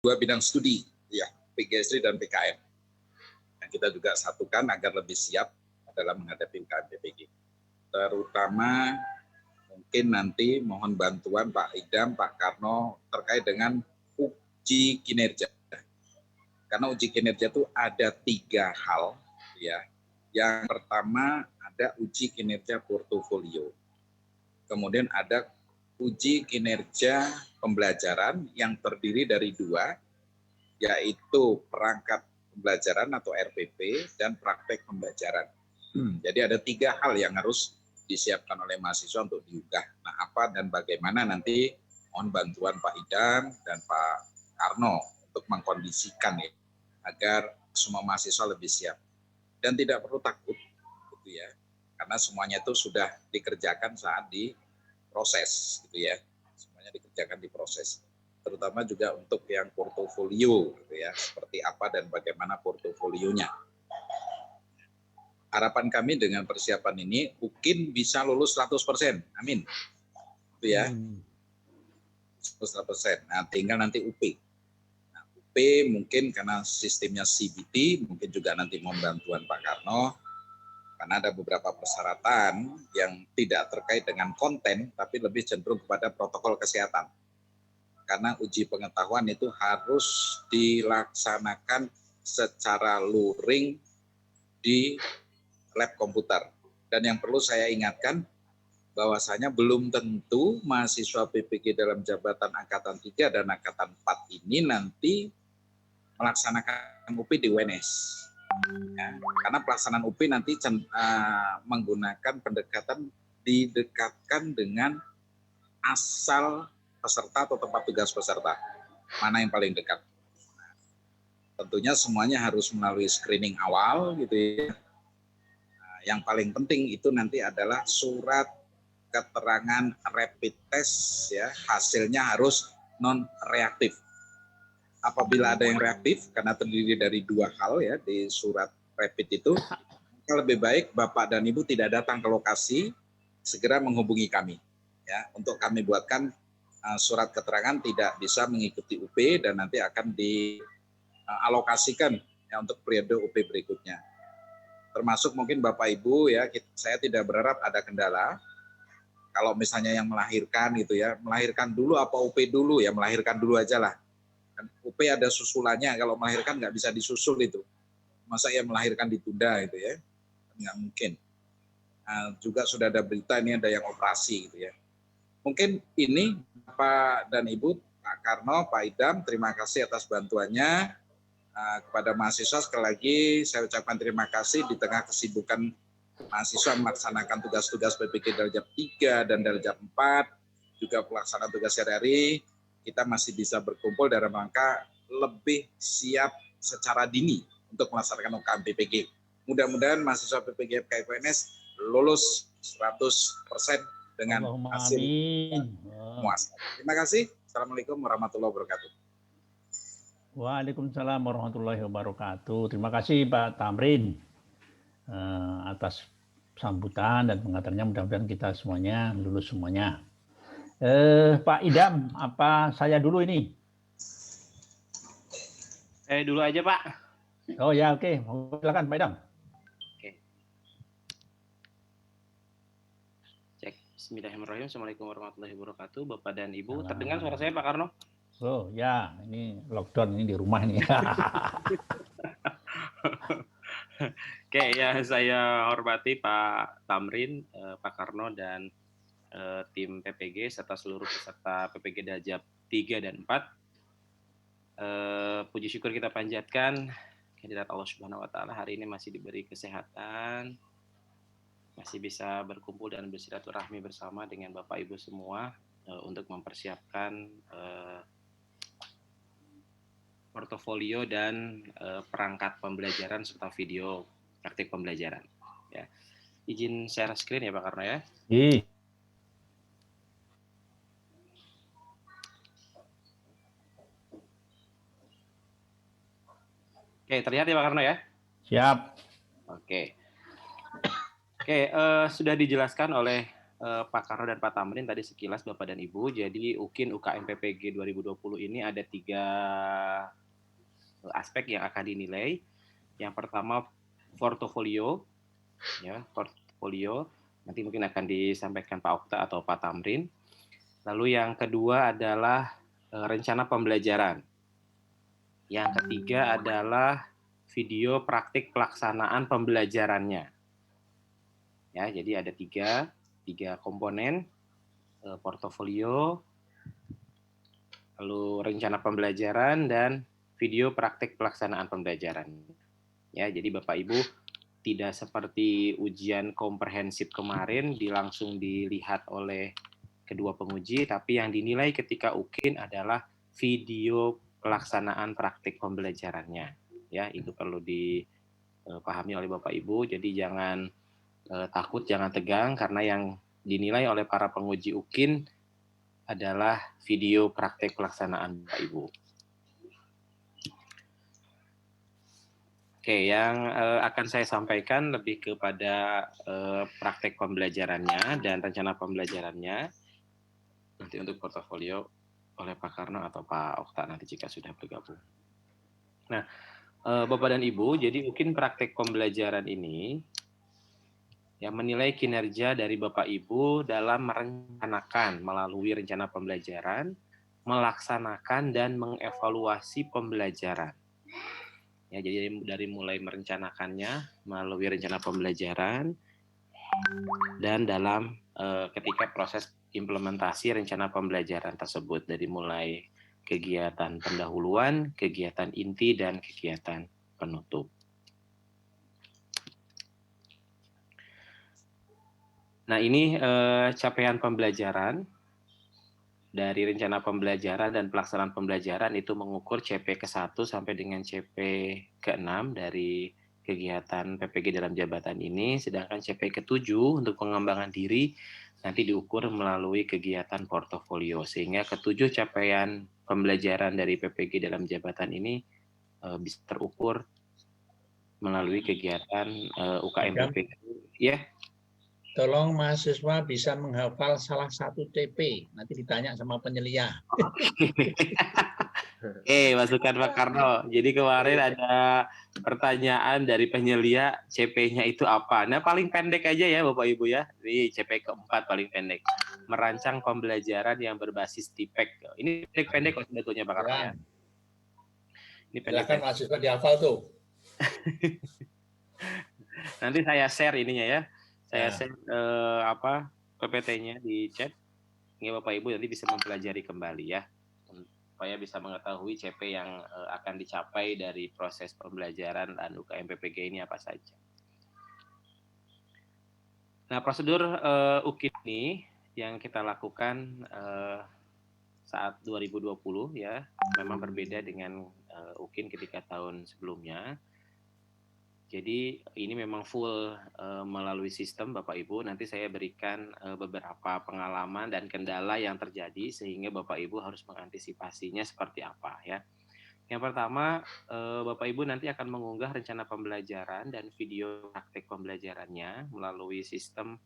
dua bidang studi, ya, PGSD dan PKM. Yang kita juga satukan agar lebih siap dalam menghadapi UKM PPG. Terutama mungkin nanti mohon bantuan Pak Idam, Pak Karno terkait dengan uji kinerja. Karena uji kinerja itu ada 3 hal, ya. Yang pertama ada uji kinerja portofolio. Kemudian ada uji kinerja pembelajaran yang terdiri dari 2, yaitu perangkat pembelajaran atau RPP dan praktek pembelajaran. Jadi ada 3 hal yang harus disiapkan oleh mahasiswa untuk diunggah. Nah, apa dan bagaimana nanti mohon bantuan Pak Idam dan Pak Karno untuk mengkondisikan ya, agar semua mahasiswa lebih siap. Dan tidak perlu takut, gitu ya, karena semuanya itu sudah dikerjakan saat di proses, gitu ya. Semuanya dikerjakan di proses. Terutama juga untuk yang portofolio, gitu ya, seperti apa dan bagaimana portofolionya. Harapan kami dengan persiapan ini, mungkin bisa lulus 100%, amin. Itu ya, 100%. Nah, tinggal nanti UP. Nah, UP mungkin karena sistemnya CBT, mungkin juga nanti mohon bantuan Pak Karno, karena ada beberapa persyaratan yang tidak terkait dengan konten, tapi lebih cenderung kepada protokol kesehatan. Karena uji pengetahuan itu harus dilaksanakan secara luring di lab komputer. Dan yang perlu saya ingatkan, bahwasanya belum tentu mahasiswa PPG dalam jabatan Angkatan 3 dan Angkatan 4 ini nanti melaksanakan UP di UNS. Ya, karena pelaksanaan UP nanti menggunakan pendekatan didekatkan dengan asal peserta atau tempat tugas peserta. Mana yang paling dekat. Nah, tentunya semuanya harus melalui screening awal gitu ya. Yang paling penting itu nanti adalah surat keterangan rapid test ya, hasilnya harus non reaktif. Apabila ada yang reaktif karena terdiri dari 2 hal ya di surat rapid itu, lebih baik Bapak dan Ibu tidak datang ke lokasi, segera menghubungi kami ya, untuk kami buatkan surat keterangan tidak bisa mengikuti UP dan nanti akan dialokasikan ya untuk periode UP berikutnya. Termasuk mungkin Bapak Ibu ya, saya tidak berharap ada kendala. Kalau misalnya yang melahirkan gitu ya, melahirkan dulu apa UP dulu ya, melahirkan dulu aja lah. UP ada susulannya, kalau melahirkan nggak bisa disusul itu. Masa ya melahirkan ditunda gitu ya, nggak mungkin. Nah, juga sudah ada berita ini ada yang operasi gitu ya. Mungkin ini Pak dan Ibu, Pak Karno, Pak Idam, terima kasih atas bantuannya. Kepada mahasiswa sekali lagi saya ucapkan terima kasih di tengah kesibukan mahasiswa melaksanakan tugas-tugas PPG darjat 3 dan darjat 4, juga pelaksanaan tugas sehari-hari, kita masih bisa berkumpul dalam rangka lebih siap secara dini untuk melaksanakan UKM PPG. Mudah-mudahan mahasiswa PPG FKIPNS lulus 100% dengan hasil muas. Terima kasih. Assalamualaikum warahmatullahi wabarakatuh. Waalaikumsalam warahmatullahi wabarakatuh. Terima kasih Pak Tamrin atas sambutan dan pengantarnya. Mudah-mudahan kita semuanya lulus semuanya. Pak Idam, apa saya dulu ini? Saya dulu aja Pak. Oh ya, oke. Silakan Pak Idam. Oke. Cek. Bismillahirrahmanirrahim. Assalamualaikum warahmatullahi wabarakatuh. Bapak dan Ibu, terdengar suara saya Pak Karno? Oh ya, ini lockdown ini di rumah ini. Oke, ya saya hormati Pak Tamrin, Pak Karno dan tim PPG serta seluruh peserta PPG Darjat 3 dan 4. Puji syukur kita panjatkan kehadirat Allah Subhanahu wa taala, hari ini masih diberi kesehatan, masih bisa berkumpul dan bersilaturahmi bersama dengan Bapak Ibu semua untuk mempersiapkan portofolio dan perangkat pembelajaran serta video praktik pembelajaran. Ya. Izin share screen ya Pak Karno ya. Oke, terlihat ya Pak Karno ya? Siap. Oke, sudah dijelaskan oleh Pak Karno dan Pak Tamrin tadi sekilas Bapak dan Ibu. Jadi UKIN UKM PPG 2020 ini ada 3 aspek yang akan dinilai. Yang pertama portofolio, ya portofolio. Nanti mungkin akan disampaikan Pak Okta atau Pak Tamrin. Lalu yang kedua adalah rencana pembelajaran. Yang ketiga adalah video praktik pelaksanaan pembelajarannya. Ya, jadi ada tiga komponen, portofolio, lalu rencana pembelajaran, dan video praktik pelaksanaan pembelajaran. Ya, jadi Bapak Ibu tidak seperti ujian komprehensif kemarin langsung dilihat oleh kedua penguji, tapi yang dinilai ketika UKIN adalah video pelaksanaan praktik pembelajarannya. Ya, itu perlu dipahami oleh Bapak Ibu. Jadi jangan takut, jangan tegang, karena yang dinilai oleh para penguji UKIN adalah video praktek pelaksanaan Bapak Ibu. Oke, yang akan saya sampaikan lebih kepada praktek pembelajarannya dan rencana pembelajarannya. Nanti untuk portofolio oleh Pak Karno atau Pak Okta nanti jika sudah bergabung. Nah, Bapak dan Ibu, jadi mungkin praktek pembelajaran ini yang menilai kinerja dari Bapak Ibu dalam merencanakan melalui rencana pembelajaran, melaksanakan dan mengevaluasi pembelajaran. Ya, jadi dari mulai merencanakannya melalui rencana pembelajaran dan dalam ketika proses implementasi rencana pembelajaran tersebut, dari mulai kegiatan pendahuluan, kegiatan inti, dan kegiatan penutup. Nah, ini capaian pembelajaran dari rencana pembelajaran dan pelaksanaan pembelajaran itu mengukur CP ke-1 sampai dengan CP ke-6 dari kegiatan PPG dalam jabatan ini, sedangkan CP ke-7 untuk pengembangan diri nanti diukur melalui kegiatan portofolio, sehingga ke-7 capaian pembelajaran dari PPG dalam jabatan ini bisa terukur melalui kegiatan UKM PPG. Ya. Tolong mahasiswa bisa menghafal salah satu CP. Nanti ditanya sama penyelia. Masukan Pak Karno. Jadi kemarin ada pertanyaan dari penyelia, CP-nya itu apa? Nah, paling pendek aja ya Bapak Ibu ya. Ini CP ke-4 paling pendek. Merancang pembelajaran yang berbasis TIPEK. Ini pendek kok sebetulnya Pak Karno ya. Ini pendek. Silakan mahasiswa dihafal tuh. Nanti saya share ininya ya. Saya share PPT-nya di chat. Ini Bapak Ibu nanti bisa mempelajari kembali ya, supaya bisa mengetahui CP yang akan dicapai dari proses pembelajaran dan UKM PPG ini apa saja. Nah, prosedur UKIN ini yang kita lakukan saat 2020 ya, memang berbeda dengan UKIN ketika tahun sebelumnya. Jadi ini memang full melalui sistem Bapak Ibu. Nanti saya berikan beberapa pengalaman dan kendala yang terjadi sehingga Bapak Ibu harus mengantisipasinya seperti apa ya. Yang pertama, Bapak Ibu nanti akan mengunggah rencana pembelajaran dan video praktek pembelajarannya melalui sistem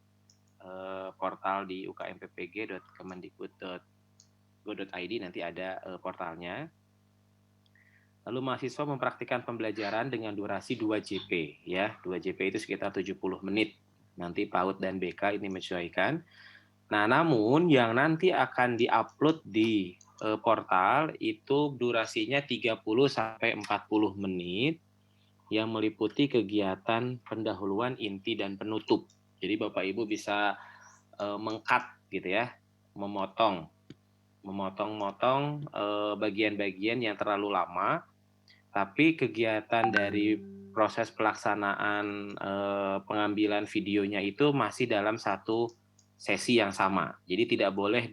portal di ukmppg.kemendikbud.go.id, nanti ada portalnya. Lalu mahasiswa mempraktikkan pembelajaran dengan durasi 2 JP ya. 2 JP itu sekitar 70 menit. Nanti PAUD dan BK ini menyesuaikan. Nah, namun yang nanti akan diupload di portal itu durasinya 30 sampai 40 menit yang meliputi kegiatan pendahuluan, inti, dan penutup. Jadi Bapak Ibu bisa meng-cut gitu ya, memotong bagian-bagian yang terlalu lama, tapi kegiatan dari proses pelaksanaan pengambilan videonya itu masih dalam satu sesi yang sama. Jadi tidak boleh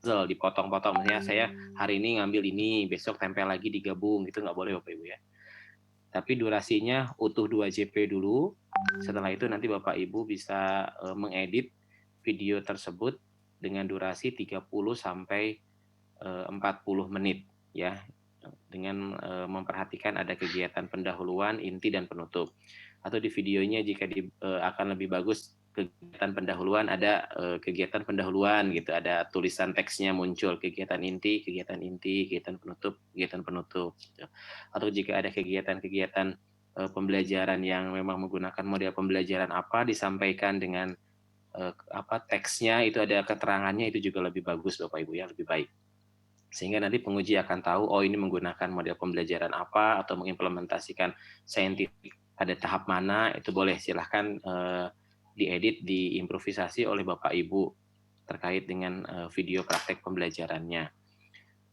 dipotong-potong. Misalnya saya hari ini ngambil ini, besok tempel lagi digabung, gitu nggak boleh Bapak Ibu ya. Tapi durasinya utuh 2 JP dulu. Setelah itu nanti Bapak Ibu bisa mengedit video tersebut dengan durasi 30 sampai 40 menit ya, dengan memperhatikan ada kegiatan pendahuluan, inti, dan penutup. Atau di videonya jika akan lebih bagus kegiatan pendahuluan, ada kegiatan pendahuluan gitu, ada tulisan teksnya muncul, kegiatan inti, kegiatan penutup, gitu. Atau jika ada kegiatan-kegiatan pembelajaran yang memang menggunakan model pembelajaran apa, disampaikan dengan teksnya itu ada keterangannya, itu juga lebih bagus Bapak Ibu ya, lebih baik. Sehingga nanti penguji akan tahu, oh ini menggunakan model pembelajaran apa, atau mengimplementasikan saintifik pada tahap mana, itu boleh silahkan diedit, diimprovisasi oleh Bapak Ibu terkait dengan video praktek pembelajarannya.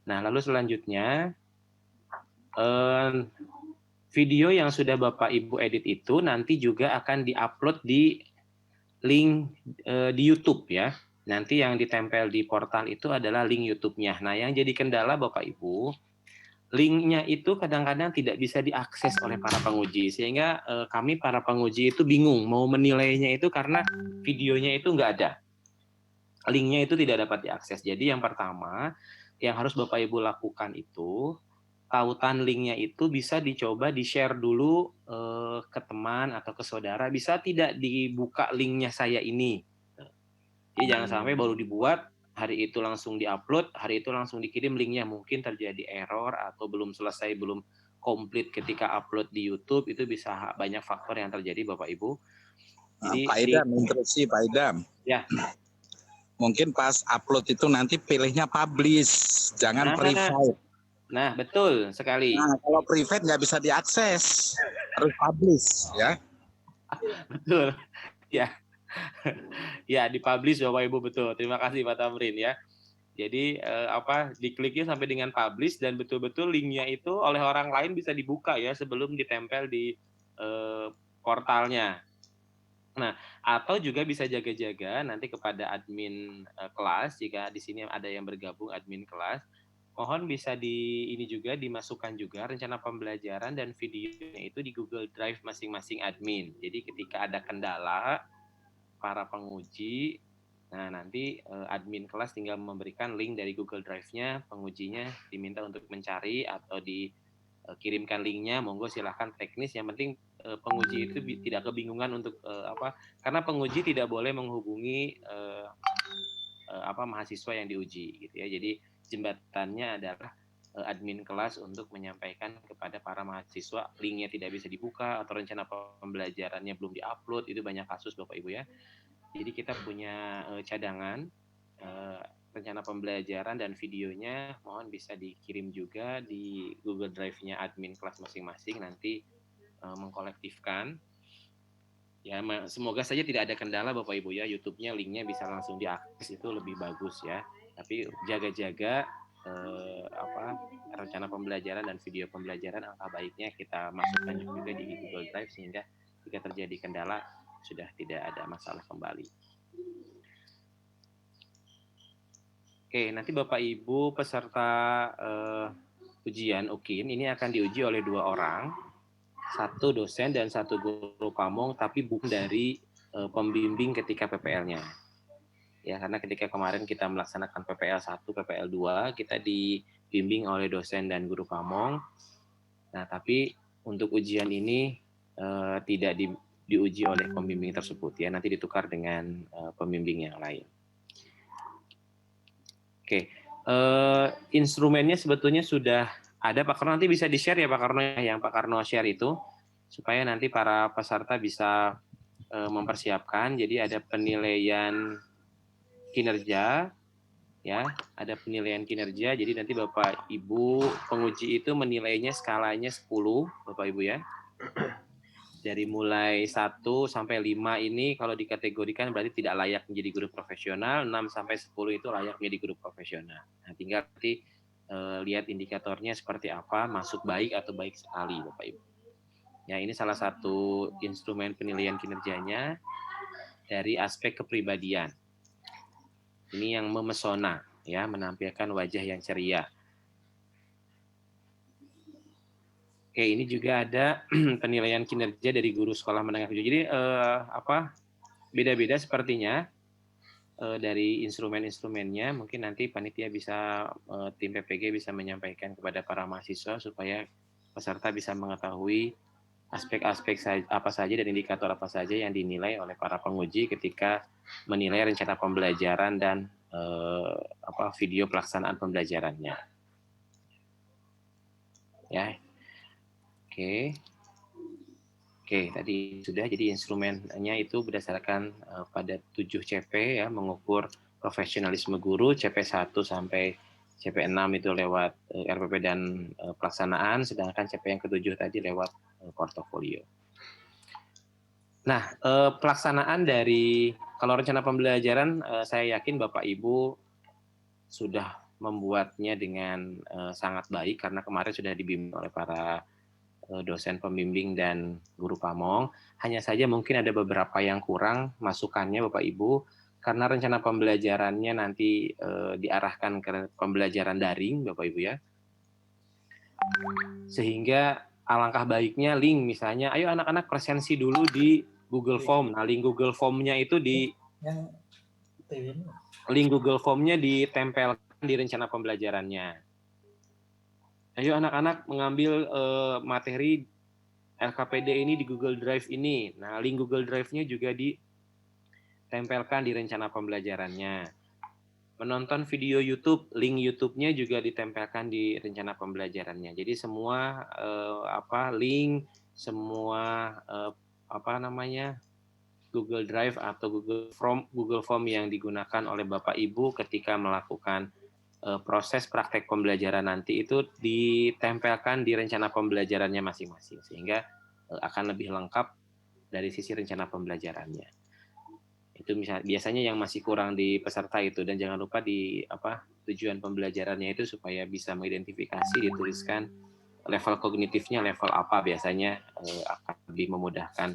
Nah, lalu selanjutnya video yang sudah Bapak Ibu edit itu nanti juga akan diupload di link di YouTube ya. Nanti yang ditempel di portal itu adalah link YouTube-nya. Nah, yang jadi kendala Bapak Ibu, linknya itu kadang-kadang tidak bisa diakses oleh para penguji, sehingga kami para penguji itu bingung mau menilainya itu karena videonya itu nggak ada. Linknya itu tidak dapat diakses. Jadi yang pertama yang harus Bapak Ibu lakukan itu, tautan linknya itu bisa dicoba di-share dulu ke teman atau ke saudara, bisa tidak dibuka linknya saya ini. Jadi jangan sampai baru dibuat, hari itu langsung diupload, hari itu langsung dikirim linknya, mungkin terjadi error atau belum selesai, belum komplit ketika upload di YouTube, itu bisa banyak faktor yang terjadi Bapak Ibu. Jadi, Pak Idam, interupsi Pak Idam. Ya. Mungkin pas upload itu nanti pilihnya publish, jangan private. Nah, betul sekali. Nah, kalau private nggak bisa diakses, harus publish ya. Betul, ya. Ya, dipublish Bapak Ibu, betul. Terima kasih Pak Tamrin ya. Jadi dikliknya sampai dengan publish, dan betul-betul linknya itu oleh orang lain bisa dibuka ya sebelum ditempel di portalnya. Nah, atau juga bisa jaga-jaga nanti kepada admin kelas, jika di sini ada yang bergabung admin kelas, mohon bisa ini juga dimasukkan juga rencana pembelajaran dan videonya itu di Google Drive masing-masing admin. Jadi ketika ada kendala para penguji, nah nanti admin kelas tinggal memberikan link dari Google Drive-nya, pengujinya diminta untuk mencari atau dikirimkan linknya, monggo silahkan teknis, yang penting penguji itu tidak kebingungan untuk karena penguji tidak boleh menghubungi mahasiswa yang diuji gitu ya. Jadi jembatannya adalah admin kelas untuk menyampaikan kepada para mahasiswa, linknya tidak bisa dibuka atau rencana pembelajarannya belum diupload, itu banyak kasus Bapak Ibu ya. Jadi kita punya cadangan rencana pembelajaran dan videonya, mohon bisa dikirim juga di Google Drive-nya admin kelas masing-masing, nanti mengkolektifkan. Ya, semoga saja tidak ada kendala Bapak Ibu ya, YouTube-nya linknya bisa langsung diakses, itu lebih bagus ya. Tapi jaga-jaga rencana pembelajaran dan video pembelajaran, angka baiknya kita masukkan juga di Google Drive, sehingga jika terjadi kendala sudah tidak ada masalah kembali. Oke, nanti Bapak Ibu peserta ujian UKIN ini akan diuji oleh 2 orang, 1 dosen dan 1 guru pamong, tapi bukan dari pembimbing ketika PPL-nya. Ya, karena ketika kemarin kita melaksanakan PPL 1, PPL 2, kita dibimbing oleh dosen dan guru pamong. Nah, tapi untuk ujian ini tidak diuji oleh pembimbing tersebut ya, nanti ditukar dengan pembimbing yang lain. Oke, instrumennya sebetulnya sudah ada Pak Karno, nanti bisa di-share ya Pak Karno, yang Pak Karno share itu, supaya nanti para peserta bisa mempersiapkan. Jadi ada penilaian kinerja, ya, ada penilaian kinerja. Jadi nanti Bapak Ibu penguji itu menilainya skalanya 10, Bapak Ibu ya. Dari mulai 1 sampai 5 ini kalau dikategorikan berarti tidak layak menjadi guru profesional, 6 sampai 10 itu layak menjadi guru profesional. Nah, tinggal nanti lihat indikatornya seperti apa, masuk baik atau baik sekali Bapak Ibu. Ya, ini salah satu instrumen penilaian kinerjanya dari aspek kepribadian. Ini yang memesona, ya, menampilkan wajah yang ceria. Oke, ini juga ada penilaian kinerja dari guru sekolah menengah kejuruan. Jadi beda-beda sepertinya dari instrumen-instrumennya. Mungkin nanti panitia bisa, tim PPG bisa menyampaikan kepada para mahasiswa supaya peserta bisa mengetahui aspek-aspek apa saja dan indikator apa saja yang dinilai oleh para penguji ketika menilai rencana pembelajaran dan video pelaksanaan pembelajarannya. Ya, oke, tadi sudah. Jadi instrumennya itu berdasarkan pada 7 CP ya, mengukur profesionalisme guru, CP1 sampai CP6 itu lewat RPP dan pelaksanaan, sedangkan CP yang ke-7 tadi lewat portofolio. Nah, pelaksanaan dari, kalau rencana pembelajaran, saya yakin Bapak Ibu sudah membuatnya dengan sangat baik, karena kemarin sudah dibimbing oleh para dosen pembimbing dan guru pamong. Hanya saja mungkin ada beberapa yang kurang masukannya Bapak Ibu, karena rencana pembelajarannya nanti diarahkan ke pembelajaran daring Bapak Ibu ya. Sehingga alangkah baiknya link, misalnya ayo anak-anak presensi dulu di Google Form. Nah, link Google Form-nya itu link Google Form-nya ditempelkan di rencana pembelajarannya. Ayo anak-anak mengambil materi LKPD ini di Google Drive ini. Nah, link Google Drive-nya juga ditempelkan di rencana pembelajarannya. Menonton video YouTube, link YouTube-nya juga ditempelkan di rencana pembelajarannya. Jadi semua link, semua Google Drive atau Google Form yang digunakan oleh Bapak Ibu ketika melakukan proses praktek pembelajaran nanti itu ditempelkan di rencana pembelajarannya masing-masing, sehingga akan lebih lengkap dari sisi rencana pembelajarannya. Itu biasanya yang masih kurang di peserta itu, dan jangan lupa di tujuan pembelajarannya itu supaya bisa mengidentifikasi, dituliskan level kognitifnya level apa, biasanya akan lebih memudahkan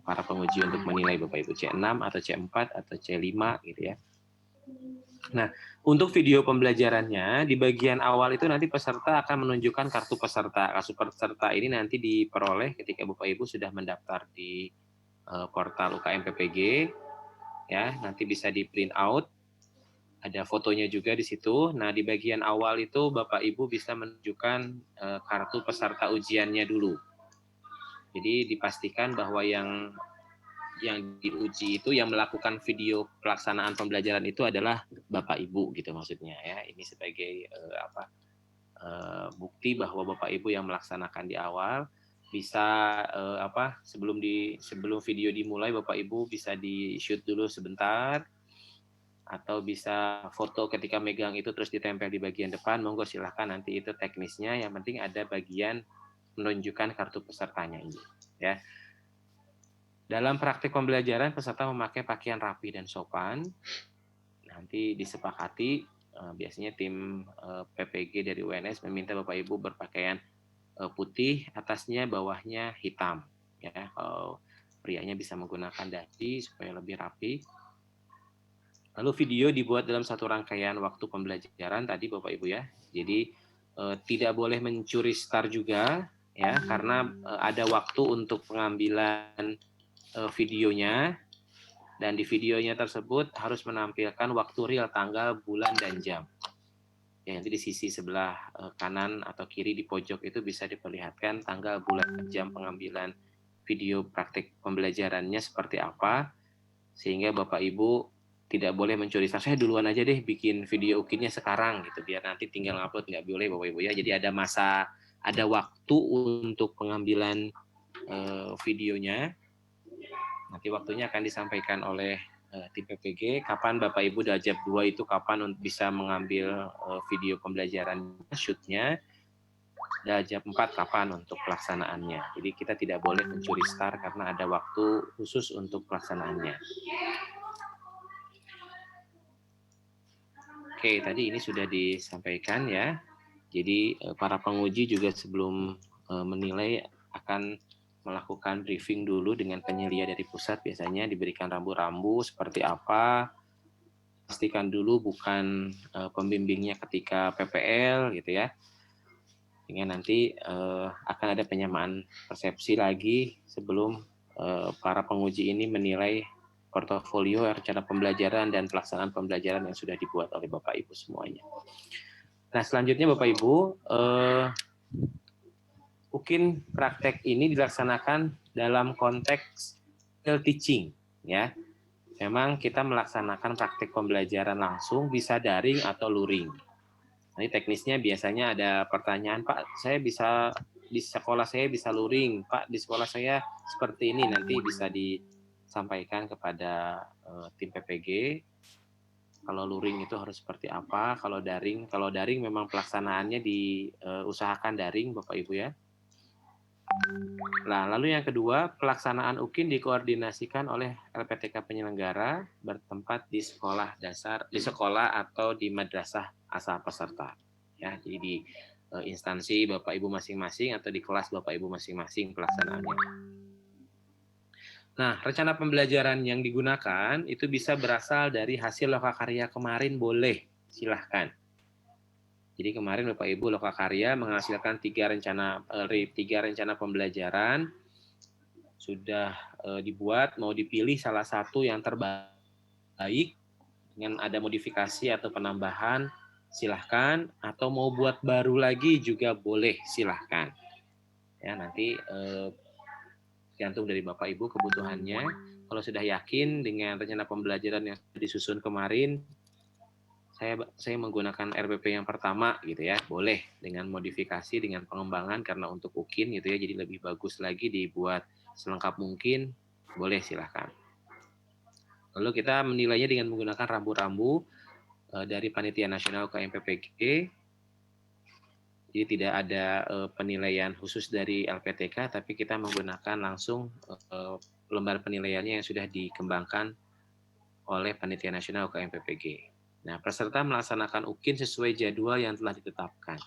para penguji untuk menilai Bapak Ibu, C6 atau C4 atau C5 gitu ya. Nah, untuk video pembelajarannya di bagian awal itu nanti peserta akan menunjukkan kartu peserta. Kartu peserta ini nanti diperoleh ketika Bapak Ibu sudah mendaftar di portal UKM PPG. Ya, nanti bisa di print out. Ada fotonya juga di situ. Nah, di bagian awal itu Bapak Ibu bisa menunjukkan kartu peserta ujiannya dulu. Jadi dipastikan bahwa yang diuji itu, yang melakukan video pelaksanaan pembelajaran itu adalah Bapak Ibu gitu maksudnya ya. Ini sebagai bukti bahwa Bapak Ibu yang melaksanakan di awal. Bisa sebelum video dimulai Bapak Ibu bisa di shoot dulu sebentar, atau bisa foto ketika megang itu terus ditempel di bagian depan, monggo silahkan, nanti itu teknisnya, yang penting ada bagian menunjukkan kartu pesertanya ini ya. Dalam praktik pembelajaran peserta memakai pakaian rapi dan sopan. Nanti disepakati, biasanya tim PPG dari UNS meminta Bapak Ibu berpakaian putih, atasnya bawahnya hitam ya. Kalau prianya bisa menggunakan dasi supaya lebih rapi. Lalu video dibuat dalam satu rangkaian waktu pembelajaran tadi Bapak Ibu ya. Jadi tidak boleh mencuri start juga ya, karena ada waktu untuk pengambilan videonya, dan di videonya tersebut harus menampilkan waktu real, tanggal, bulan, dan jam. Ya, nanti di sisi sebelah kanan atau kiri di pojok itu bisa diperlihatkan tanggal, bulan, jam pengambilan video praktik pembelajarannya seperti apa, sehingga Bapak Ibu tidak boleh mencuri start. Saya duluan aja deh bikin video ukirnya sekarang gitu, biar nanti tinggal ngupload, nggak boleh Bapak Ibu ya. Jadi ada waktu untuk pengambilan videonya. Nanti waktunya akan disampaikan oleh tim PPG, kapan Bapak Ibu Dajab 2 itu kapan bisa mengambil video pembelajaran shoot-nya, Dajab 4 kapan untuk pelaksanaannya. Jadi kita tidak boleh mencuri start karena ada waktu khusus untuk pelaksanaannya. Oke, tadi ini sudah disampaikan ya. Jadi para penguji juga sebelum menilai akan melakukan briefing dulu dengan penyelia dari pusat, biasanya diberikan rambu-rambu seperti apa, pastikan dulu bukan pembimbingnya ketika PPL gitu ya, sehingga nanti akan ada penyamaan persepsi lagi sebelum para penguji ini menilai portofolio rencana pembelajaran dan pelaksanaan pembelajaran yang sudah dibuat oleh Bapak Ibu semuanya. Nah, selanjutnya Bapak Ibu, UKIN praktek ini dilaksanakan dalam konteks field teaching, ya. Memang kita melaksanakan praktek pembelajaran langsung, bisa daring atau luring. Nanti teknisnya biasanya ada pertanyaan, Pak, saya bisa di sekolah saya bisa luring, Pak, di sekolah saya seperti ini, nanti bisa disampaikan kepada tim PPG. Kalau luring itu harus seperti apa, kalau daring memang pelaksanaannya diusahakan daring, Bapak Ibu ya. Nah, lalu yang kedua, pelaksanaan UKIN dikoordinasikan oleh LPTK penyelenggara bertempat di sekolah dasar, di sekolah atau di madrasah asal peserta. Ya, jadi di instansi Bapak Ibu masing-masing atau di kelas Bapak Ibu masing-masing pelaksanaannya. Nah, rencana pembelajaran yang digunakan itu bisa berasal dari hasil lokakarya kemarin, boleh, silahkan. Jadi kemarin Bapak Ibu lokakarya menghasilkan 3 rencana pembelajaran, sudah dibuat, mau dipilih salah satu yang terbaik dengan ada modifikasi atau penambahan, silahkan, atau mau buat baru lagi juga boleh, silahkan. Ya, nanti gantung dari Bapak Ibu kebutuhannya. Kalau sudah yakin dengan rencana pembelajaran yang disusun kemarin, saya menggunakan RPP yang pertama gitu ya, boleh dengan modifikasi, dengan pengembangan karena untuk UKIN gitu ya, jadi lebih bagus lagi dibuat selengkap mungkin, boleh silahkan. Lalu kita menilainya dengan menggunakan rambu-rambu dari Panitia Nasional UKM PPG. Jadi tidak ada penilaian khusus dari LPTK, tapi kita menggunakan langsung lembar penilaiannya yang sudah dikembangkan oleh Panitia Nasional UKM PPG. Nah, peserta melaksanakan UKIN sesuai jadwal yang telah ditetapkan.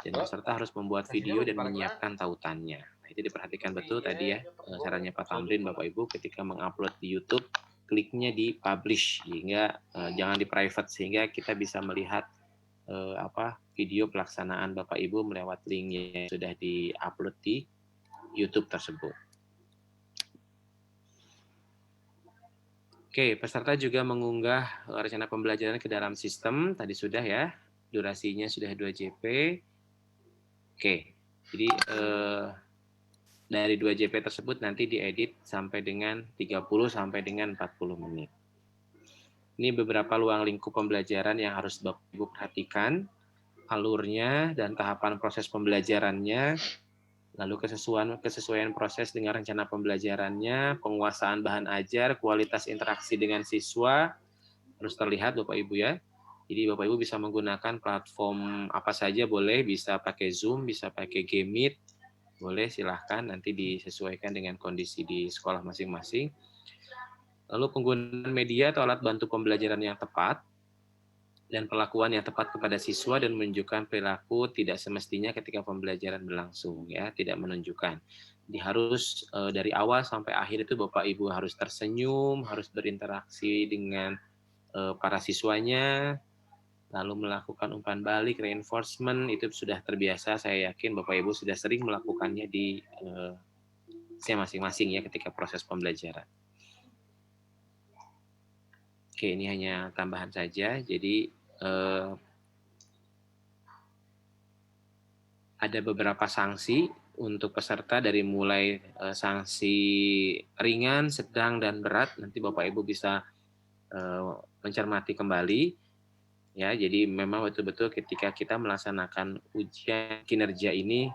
Dan peserta harus membuat video dan menyiapkan tautannya. Nah, itu diperhatikan betul tadi ya, sarannya Pak Tamrin, Bapak Ibu, ketika mengupload di YouTube, kliknya di publish, sehingga jangan di private, sehingga kita bisa melihat video pelaksanaan Bapak Ibu melewat link yang sudah di-upload di YouTube tersebut. Oke, peserta juga mengunggah rencana pembelajaran ke dalam sistem, tadi sudah ya, durasinya sudah 2 JP. Oke, jadi dari 2 JP tersebut nanti diedit sampai dengan 30 sampai dengan 40 menit. Ini beberapa ruang lingkup pembelajaran yang harus Bapak Ibu perhatikan, alurnya dan tahapan proses pembelajarannya, lalu kesesuaian proses dengan rencana pembelajarannya, penguasaan bahan ajar, kualitas interaksi dengan siswa, harus terlihat Bapak Ibu ya. Jadi Bapak Ibu bisa menggunakan platform apa saja boleh, bisa pakai Zoom, bisa pakai Gmeet, boleh silahkan, nanti disesuaikan dengan kondisi di sekolah masing-masing. Lalu penggunaan media atau alat bantu pembelajaran yang tepat, dan perlakuan yang tepat kepada siswa dan menunjukkan perilaku tidak semestinya ketika pembelajaran berlangsung ya, tidak menunjukkan. Jadi harus dari awal sampai akhir itu Bapak Ibu harus tersenyum, harus berinteraksi dengan para siswanya, lalu melakukan umpan balik, reinforcement, itu sudah terbiasa, saya yakin Bapak Ibu sudah sering melakukannya di masing-masing ya ketika proses pembelajaran. Oke, ini hanya tambahan saja. Jadi ada beberapa sanksi untuk peserta dari mulai sanksi ringan, sedang, dan berat. Nanti Bapak Ibu bisa mencermati kembali. Ya, jadi memang betul-betul ketika kita melaksanakan ujian kinerja ini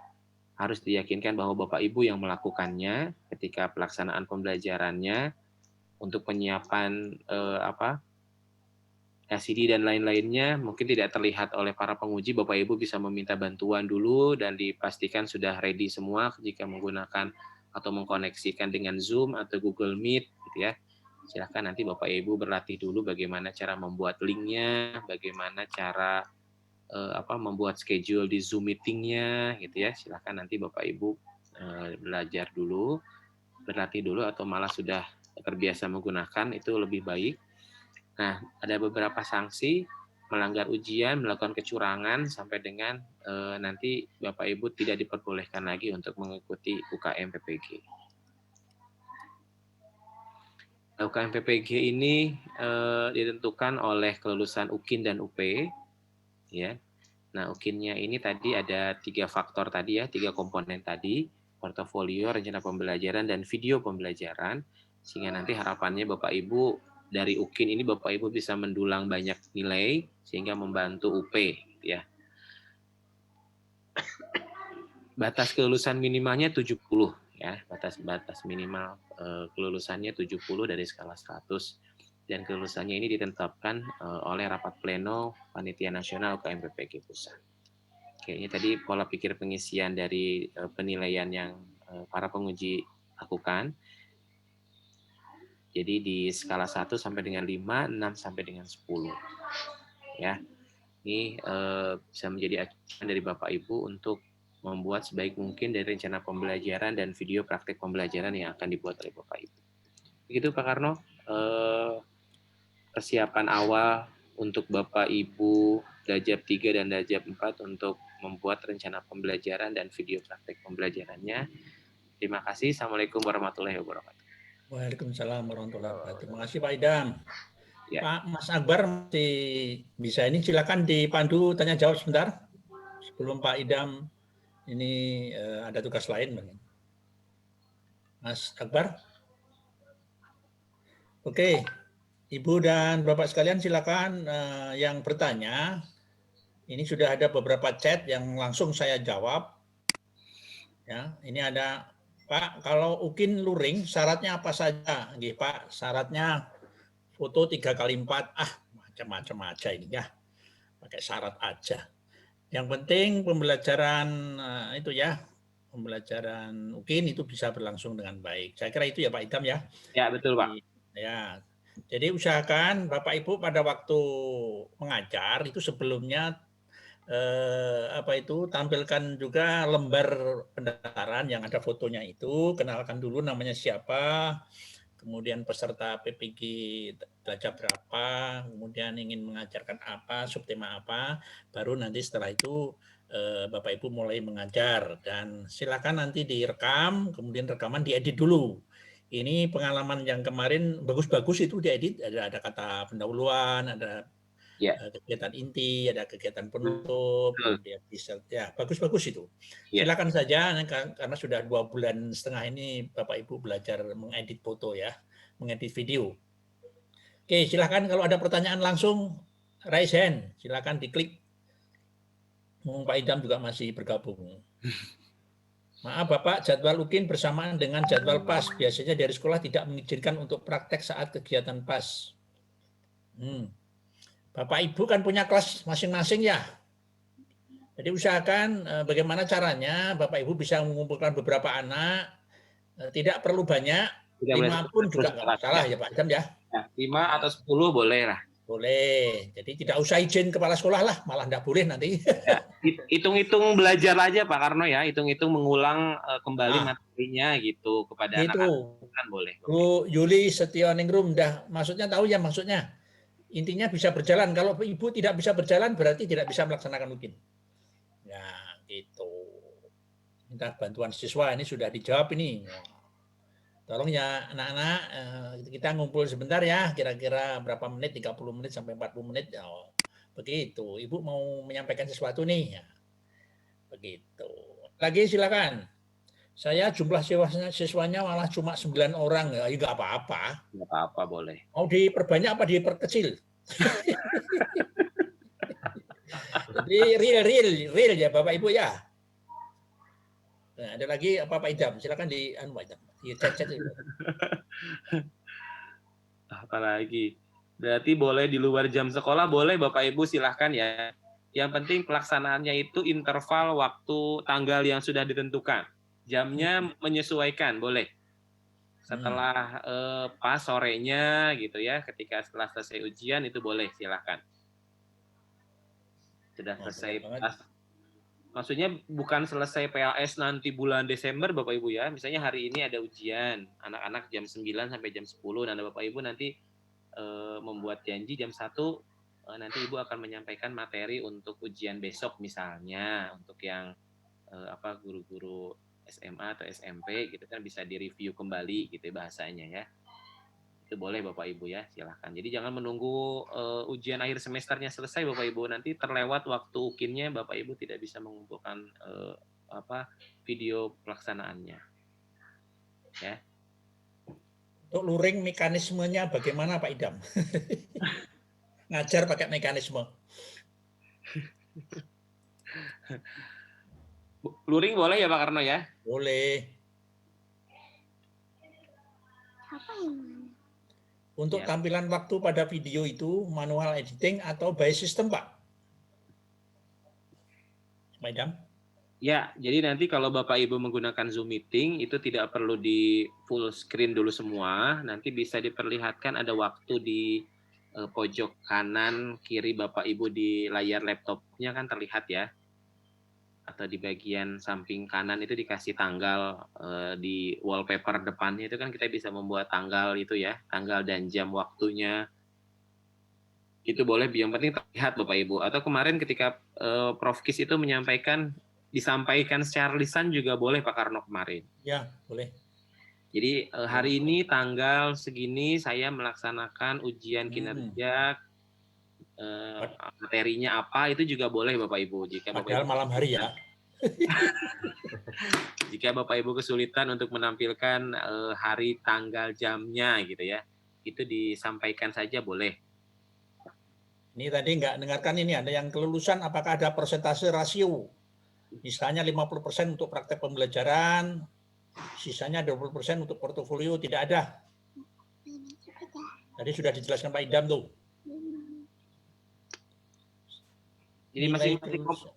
harus diyakinkan bahwa Bapak Ibu yang melakukannya ketika pelaksanaan pembelajarannya, untuk penyiapan LCD dan lain-lainnya mungkin tidak terlihat oleh para penguji, Bapak Ibu bisa meminta bantuan dulu dan dipastikan sudah ready semua jika menggunakan atau mengkoneksikan dengan Zoom atau Google Meet gitu ya. Silakan nanti Bapak Ibu berlatih dulu bagaimana cara membuat linknya, bagaimana cara membuat schedule di Zoom meetingnya gitu ya. Silakan nanti Bapak Ibu belajar dulu, berlatih dulu, atau malah sudah terbiasa menggunakan itu lebih baik. Nah, ada beberapa sanksi, melanggar ujian, melakukan kecurangan, sampai dengan nanti Bapak Ibu tidak diperbolehkan lagi untuk mengikuti UKM PPG. UKM PPG ini ditentukan oleh kelulusan UKIN dan UP, ya. Nah, UKIN-nya ini tadi ada 3 faktor tadi ya, 3 komponen tadi, portofolio, rencana pembelajaran, dan video pembelajaran, sehingga nanti harapannya Bapak Ibu dari UKIN ini Bapak Ibu bisa mendulang banyak nilai, sehingga membantu UP, gitu ya. Batas kelulusan minimalnya 70 ya, batas minimal kelulusannya 70 dari skala 100, dan kelulusannya ini ditetapkan oleh rapat pleno panitia nasional UKM-PPG pusat. Oke, ini tadi pola pikir pengisian dari penilaian yang para penguji lakukan. Jadi di skala 1 sampai dengan 5, 6 sampai dengan 10. Ya. Ini bisa menjadi acuan dari Bapak Ibu untuk membuat sebaik mungkin dari rencana pembelajaran dan video praktek pembelajaran yang akan dibuat oleh Bapak Ibu. Begitu Pak Karno, persiapan awal untuk Bapak Ibu Dajab 3 dan Dajab 4 untuk membuat rencana pembelajaran dan video praktek pembelajarannya. Terima kasih. Assalamualaikum warahmatullahi wabarakatuh. Waalaikumsalam warahmatullahi wabarakatuh. Terima kasih Pak Idam. Ya. Pak Mas Akbar masih bisa ini, silakan dipandu tanya jawab sebentar sebelum Pak Idam ini ada tugas lain. Mas Akbar. Oke, Ibu dan Bapak sekalian silakan yang bertanya. Ini sudah ada beberapa chat yang langsung saya jawab. Ya, ini ada Pak, kalau UKIN luring syaratnya apa saja? Nggih, Pak, syaratnya foto 3x4. Macam-macam aja ini ya. Pakai syarat aja. Yang penting pembelajaran itu ya, pembelajaran UKIN itu bisa berlangsung dengan baik. Saya kira itu ya Pak Idam ya. Ya, betul Pak. Ya. Jadi usahakan Bapak Ibu pada waktu mengajar itu sebelumnya tampilkan juga lembar pendaftaran yang ada fotonya itu, kenalkan dulu namanya siapa, kemudian peserta PPG belajar berapa, kemudian ingin mengajarkan apa, subtema apa, baru nanti setelah itu Bapak Ibu mulai mengajar, dan silakan nanti direkam, kemudian rekaman diedit dulu. Ini pengalaman yang kemarin bagus-bagus itu diedit, ada kata pendahuluan, ada kegiatan inti, ada kegiatan penutup, kemudian ya bagus-bagus itu. Silakan saja, karena sudah 2,5 bulan ini Bapak Ibu belajar mengedit foto ya, mengedit video. Oke, silakan kalau ada pertanyaan langsung raise hand, silakan diklik. Pak Idam juga masih bergabung. Maaf Bapak, jadwal UKIN bersamaan dengan jadwal PAS. Biasanya dari sekolah tidak mengizinkan untuk praktek saat kegiatan PAS. Bapak Ibu kan punya kelas masing-masing ya. Jadi usahakan bagaimana caranya Bapak Ibu bisa mengumpulkan beberapa anak, tidak perlu banyak, 5 pun juga nggak masalah ya Pak Idam ya. 5 atau 10 boleh lah. Boleh, jadi tidak usah izin kepala sekolah lah, malah nggak boleh nanti. Ya, hitung-hitung belajar aja Pak Karno ya, hitung-hitung mengulang kembali materinya gitu kepada anak-anak kan boleh. Bu Yuli Setioningrum, maksudnya tahu ya maksudnya. Intinya bisa berjalan. Kalau Ibu tidak bisa berjalan berarti tidak bisa melaksanakan UKIN. Ya, gitu. Minta bantuan siswa ini sudah dijawab ini. Tolong ya anak-anak, kita ngumpul sebentar ya, kira-kira berapa menit, 30 menit sampai 40 menit. Begitu. Ibu mau menyampaikan sesuatu nih. Ya. Begitu. Lagi silakan. Saya jumlah siswanya malah cuma 9 orang, ya nggak apa-apa. Nggak apa-apa, boleh. Mau diperbanyak apa diperkecil? Jadi real ya Bapak Ibu ya. Nah, ada lagi apa Pak Idam? Silakan di Pak Idam. Chat itu. Apalagi. Berarti boleh di luar jam sekolah, boleh Bapak Ibu silahkan ya. Yang penting pelaksanaannya itu interval waktu tanggal yang sudah ditentukan. Jamnya menyesuaikan, boleh. Setelah pas sorenya gitu ya, ketika setelah selesai ujian itu boleh, silahkan. Sudah selesai pas. Maksudnya bukan selesai PLS nanti bulan Desember Bapak Ibu ya. Misalnya hari ini ada ujian, anak-anak jam 9 sampai jam 10, dan Bapak Ibu nanti membuat janji jam 1, nanti Ibu akan menyampaikan materi untuk ujian besok misalnya, untuk yang guru-guru SMA atau SMP gitu kan bisa direview kembali gitu bahasanya ya. Itu boleh Bapak Ibu ya, silakan. Jadi jangan menunggu ujian akhir semesternya selesai Bapak Ibu, nanti terlewat waktu UKIN-nya, Bapak Ibu tidak bisa mengumpulkan video pelaksanaannya. Ya. Untuk luring mekanismenya bagaimana Pak Idam? Ngajar pakai mekanisme. Luring boleh ya Pak Karno ya? Boleh. Untuk Ya. tampilan waktu pada video itu manual editing atau by system, Pak? Pak Idam? Ya, jadi nanti kalau Bapak Ibu menggunakan Zoom meeting itu tidak perlu di full screen dulu semua, nanti bisa diperlihatkan ada waktu di pojok kanan kiri Bapak Ibu di layar laptopnya kan terlihat ya, atau di bagian samping kanan itu dikasih tanggal di wallpaper depannya itu kan kita bisa membuat tanggal itu ya, tanggal dan jam waktunya. Itu boleh, yang penting terlihat Bapak Ibu. Atau kemarin ketika Prof. Kis itu disampaikan secara lisan juga boleh Pak Karno kemarin. Ya, boleh. Jadi hari ini tanggal segini saya melaksanakan ujian kinerja, materinya apa, itu juga boleh Bapak Ibu. Jika Bapak Padahal Ibu malam hari ya. jika Bapak Ibu kesulitan untuk menampilkan hari, tanggal, jamnya gitu ya, itu disampaikan saja boleh. Ini tadi nggak dengarkan ini, ada yang kelulusan apakah ada persentase rasio? Misalnya 50% untuk praktek pembelajaran, sisanya 20% untuk portofolio, tidak ada. Tadi sudah dijelaskan Pak Idam tuh. Jadi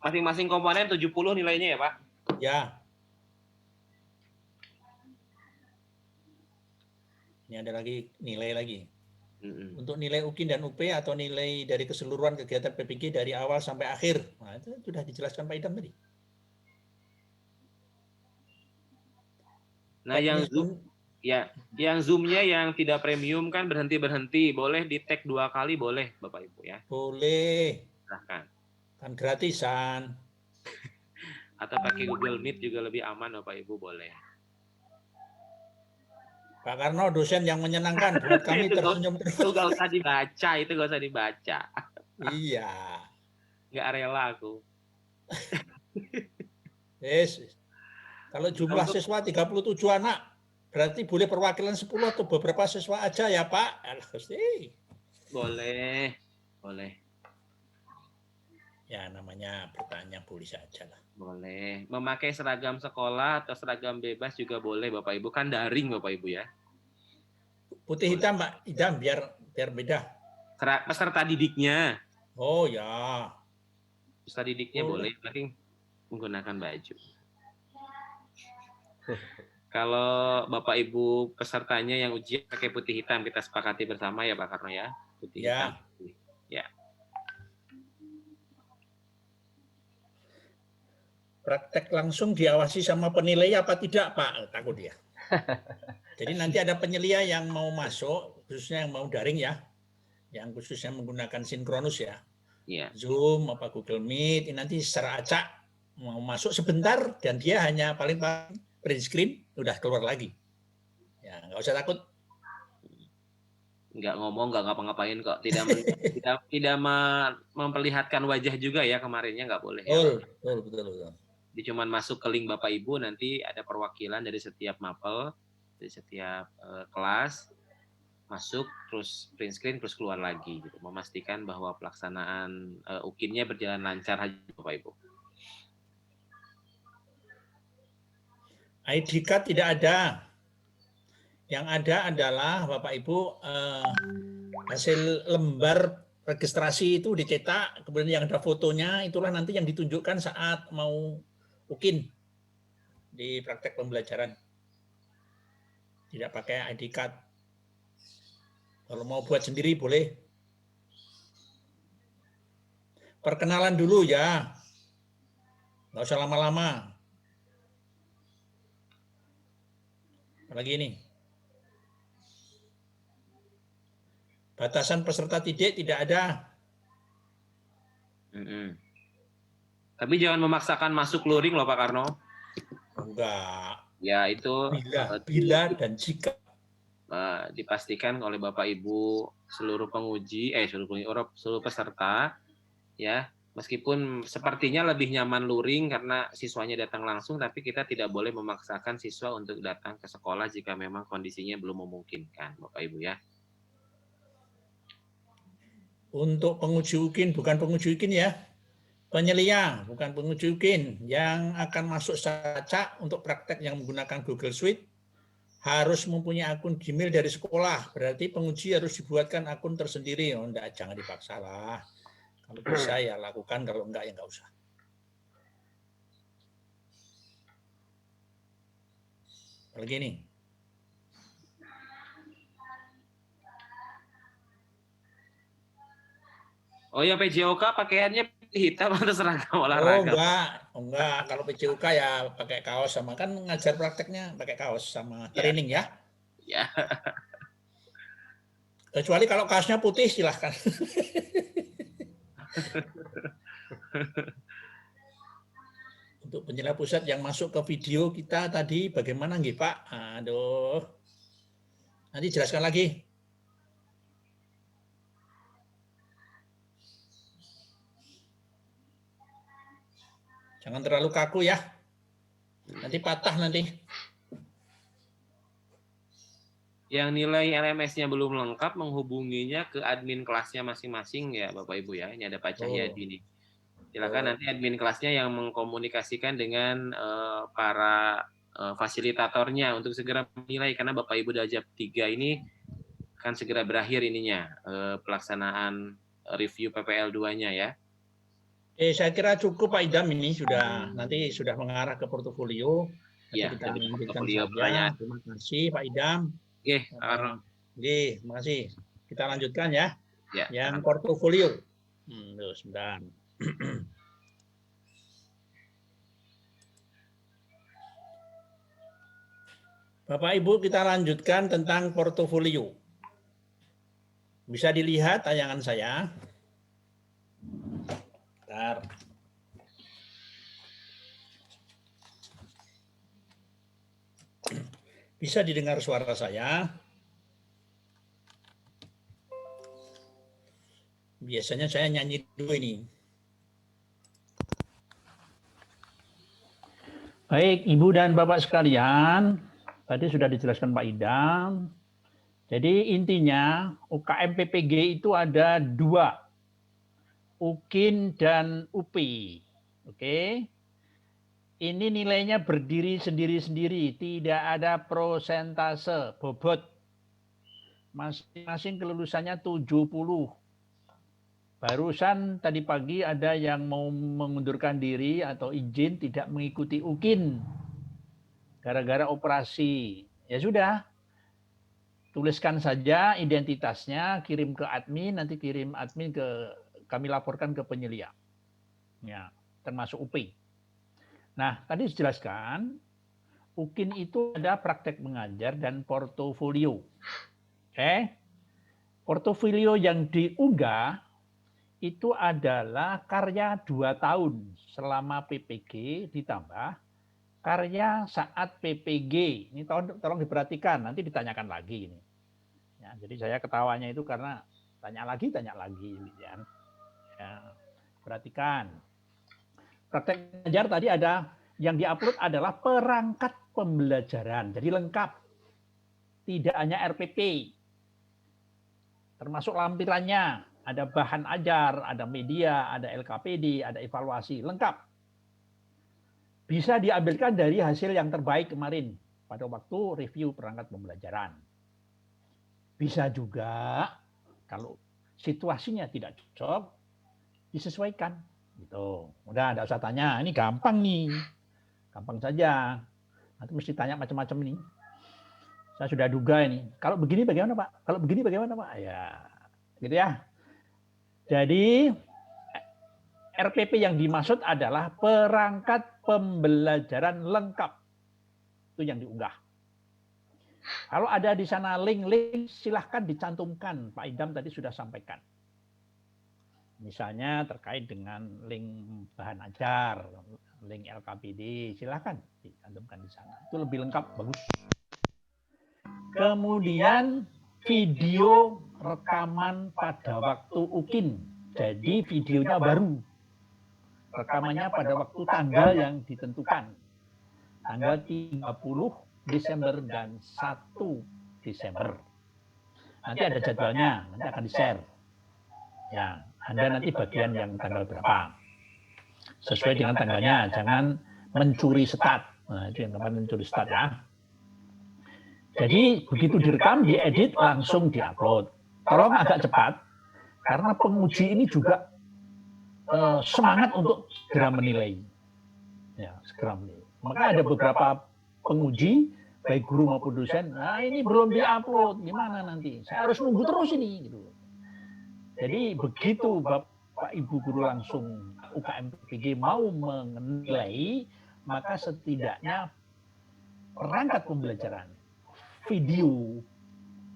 masing-masing komponen 70 nilainya ya Pak? Ya. Ini ada lagi nilai lagi. Untuk nilai UKIN dan UP atau nilai dari keseluruhan kegiatan PPG dari awal sampai akhir. Nah, itu sudah dijelaskan Pak Idam tadi. Nah, yang Zoom-nya yang tidak premium kan berhenti, boleh di tag 2 kali boleh Bapak Ibu ya. Boleh. Silahkan. Kan gratisan. Atau pakai Google Meet juga lebih aman Bapak Ibu, boleh. Pak Karno dosen yang menyenangkan buat kami tersenyum terus. Itu gak usah dibaca, itu gak usah dibaca. Iya. Gak rela aku. Yes. Kalau jumlah siswa 37 anak, berarti boleh perwakilan 10 atau beberapa siswa aja ya Pak? Boleh, boleh. Ya namanya bertanya boleh saja lah. Boleh. Memakai seragam sekolah atau seragam bebas juga boleh Bapak Ibu. Kan daring Bapak Ibu ya. Putih hitam Pak Idam biar beda. Peserta didiknya. Oh ya. Peserta didiknya boleh, tapi menggunakan baju. Kalau Bapak Ibu pesertanya yang ujian pakai putih hitam, kita sepakati bersama ya Pak Karno ya. Putih hitam. Ya. Praktek langsung diawasi sama penilai apa tidak Pak? Takut dia. Jadi nanti ada penyelia yang mau masuk, khususnya yang mau daring ya, yang khususnya menggunakan sinkronus ya. Ya. Zoom apa Google Meet, ini nanti secara acak mau masuk sebentar dan dia hanya paling print screen udah keluar lagi. Ya nggak usah takut. Nggak ngomong, nggak ngapa-ngapain kok. Tidak memperlihatkan wajah juga ya kemarinnya, nggak boleh. Betul. Jadi cuman masuk ke link Bapak Ibu, nanti ada perwakilan dari setiap mapel, dari setiap kelas, masuk, terus print screen, terus keluar lagi. Gitu. Memastikan bahwa pelaksanaan UKIN-nya berjalan lancar aja Bapak Ibu. ID card tidak ada. Yang ada adalah Bapak Ibu hasil lembar registrasi itu dicetak, kemudian yang ada fotonya itulah nanti yang ditunjukkan saat mau UKIN di praktek pembelajaran. Tidak pakai ID card. Kalau mau buat sendiri boleh. Perkenalan dulu ya. Nggak usah lama-lama. Apalagi ini. Batasan peserta tidak ada. Tapi jangan memaksakan masuk luring loh Pak Karno. Enggak. Ya itu bila dan jika. dipastikan oleh Bapak Ibu seluruh penguji, seluruh peserta, ya, meskipun sepertinya lebih nyaman luring karena siswanya datang langsung, tapi kita tidak boleh memaksakan siswa untuk datang ke sekolah jika memang kondisinya belum memungkinkan, Bapak Ibu ya. Untuk penguji UKIN, bukan penguji UKIN ya, penyelia, bukan penguji UKIN, yang akan masuk SACA untuk praktek yang menggunakan Google Suite, harus mempunyai akun Gmail dari sekolah. Berarti penguji harus dibuatkan akun tersendiri. Oh, enggak, jangan dipaksa lah. Kalau bisa ya lakukan, kalau enggak ya enggak usah. Apalagi ini. Oh ya, PJOK pakaiannya hitam atau seragam Oh olahraga? enggak. Kalau PJOK ya pakai kaos, sama kan ngajar prakteknya pakai kaos sama training ya. Ya. Kecuali kalau kaosnya putih silahkan. Untuk penyelia pusat yang masuk ke video kita tadi bagaimana nggih Pak? Aduh. Nanti jelaskan lagi. Jangan terlalu kaku ya. Nanti patah nanti. Yang nilai LMS-nya belum lengkap, menghubunginya ke admin kelasnya masing-masing ya Bapak Ibu ya. Ini ada Pak Cahyadi nih. Silakan nanti admin kelasnya yang mengkomunikasikan dengan para fasilitatornya untuk segera menilai, karena Bapak Ibu Dajab 3 ini akan segera berakhir ininya pelaksanaan review PPL 2-nya ya. Saya kira cukup Pak Idam, ini nanti sudah mengarah ke portofolio. Nanti Ya, kita lanjutkan portofolio saja. pertanyaan. Terima kasih Pak Idam. Oke, Pak Karno. Terima kasih. Kita lanjutkan ya. Ya, yang portofolio. Sebentar. Bapak Ibu, kita lanjutkan tentang portofolio. Bisa dilihat tayangan saya. Bentar. Bisa didengar suara saya? Biasanya saya nyanyi dulu ini. Baik, Ibu dan Bapak sekalian, tadi sudah dijelaskan Pak Idam. Jadi intinya UKM PPG itu ada 2, UKIN dan UPI. Oke. Ini nilainya berdiri sendiri-sendiri, tidak ada prosentase, bobot. Masing-masing kelulusannya 70. Barusan tadi pagi ada yang mau mengundurkan diri atau izin tidak mengikuti UKIN gara-gara operasi. Ya sudah, tuliskan saja identitasnya, kirim ke admin, nanti kirim admin kami laporkan ke penyelia. Ya, termasuk UPI. Nah, tadi dijelaskan UKIN itu ada praktek mengajar dan portofolio. Oke. Portofolio yang diunggah itu adalah karya 2 tahun selama PPG ditambah karya saat PPG. Ini tolong diperhatikan, nanti ditanyakan lagi ini. Ya, jadi saya ketawanya itu karena tanya lagi. Ya, perhatikan. Praktek mengajar tadi ada yang diupload adalah perangkat pembelajaran, jadi lengkap. Tidak hanya RPP, termasuk lampirannya, ada bahan ajar, ada media, ada LKPD, ada evaluasi, lengkap. Bisa diambilkan dari hasil yang terbaik kemarin pada waktu review perangkat pembelajaran. Bisa juga kalau situasinya tidak cocok, disesuaikan. Gitu. Udah, enggak usah tanya. Ini gampang nih. Gampang saja. Nanti mesti tanya macam-macam ini. Saya sudah duga ini. Kalau begini bagaimana Pak? Kalau begini bagaimana Pak? Ya, gitu ya. Jadi RPP yang dimaksud adalah perangkat pembelajaran lengkap. Itu yang diunggah. Kalau ada di sana link-link, silahkan dicantumkan. Pak Idam tadi sudah sampaikan. Misalnya terkait dengan link bahan ajar, link LKPD, silahkan dicantumkan di sana. Itu lebih lengkap, bagus. Kemudian video rekaman pada waktu UKIN. Jadi videonya baru. Rekamannya pada waktu tanggal yang ditentukan. Tanggal 30 Desember dan 1 Desember. Nanti ada jadwalnya, nanti akan di-share. Ya, Anda nanti bagian yang tanggal berapa. Sesuai dengan tanggalnya, jangan mencuri start. Nah, itu yang namanya mencuri start ya. Jadi begitu direkam, diedit, langsung diupload. Tolong agak cepat, karena penguji ini juga semangat untuk segera menilai. Ya, segera menilai. Maka ada beberapa penguji, baik guru maupun dosen, nah ini belum diupload, gimana nanti? Saya harus nunggu terus ini. Gitu. Jadi begitu Bapak Ibu guru langsung UKM PPG mau menilai, maka setidaknya perangkat pembelajaran video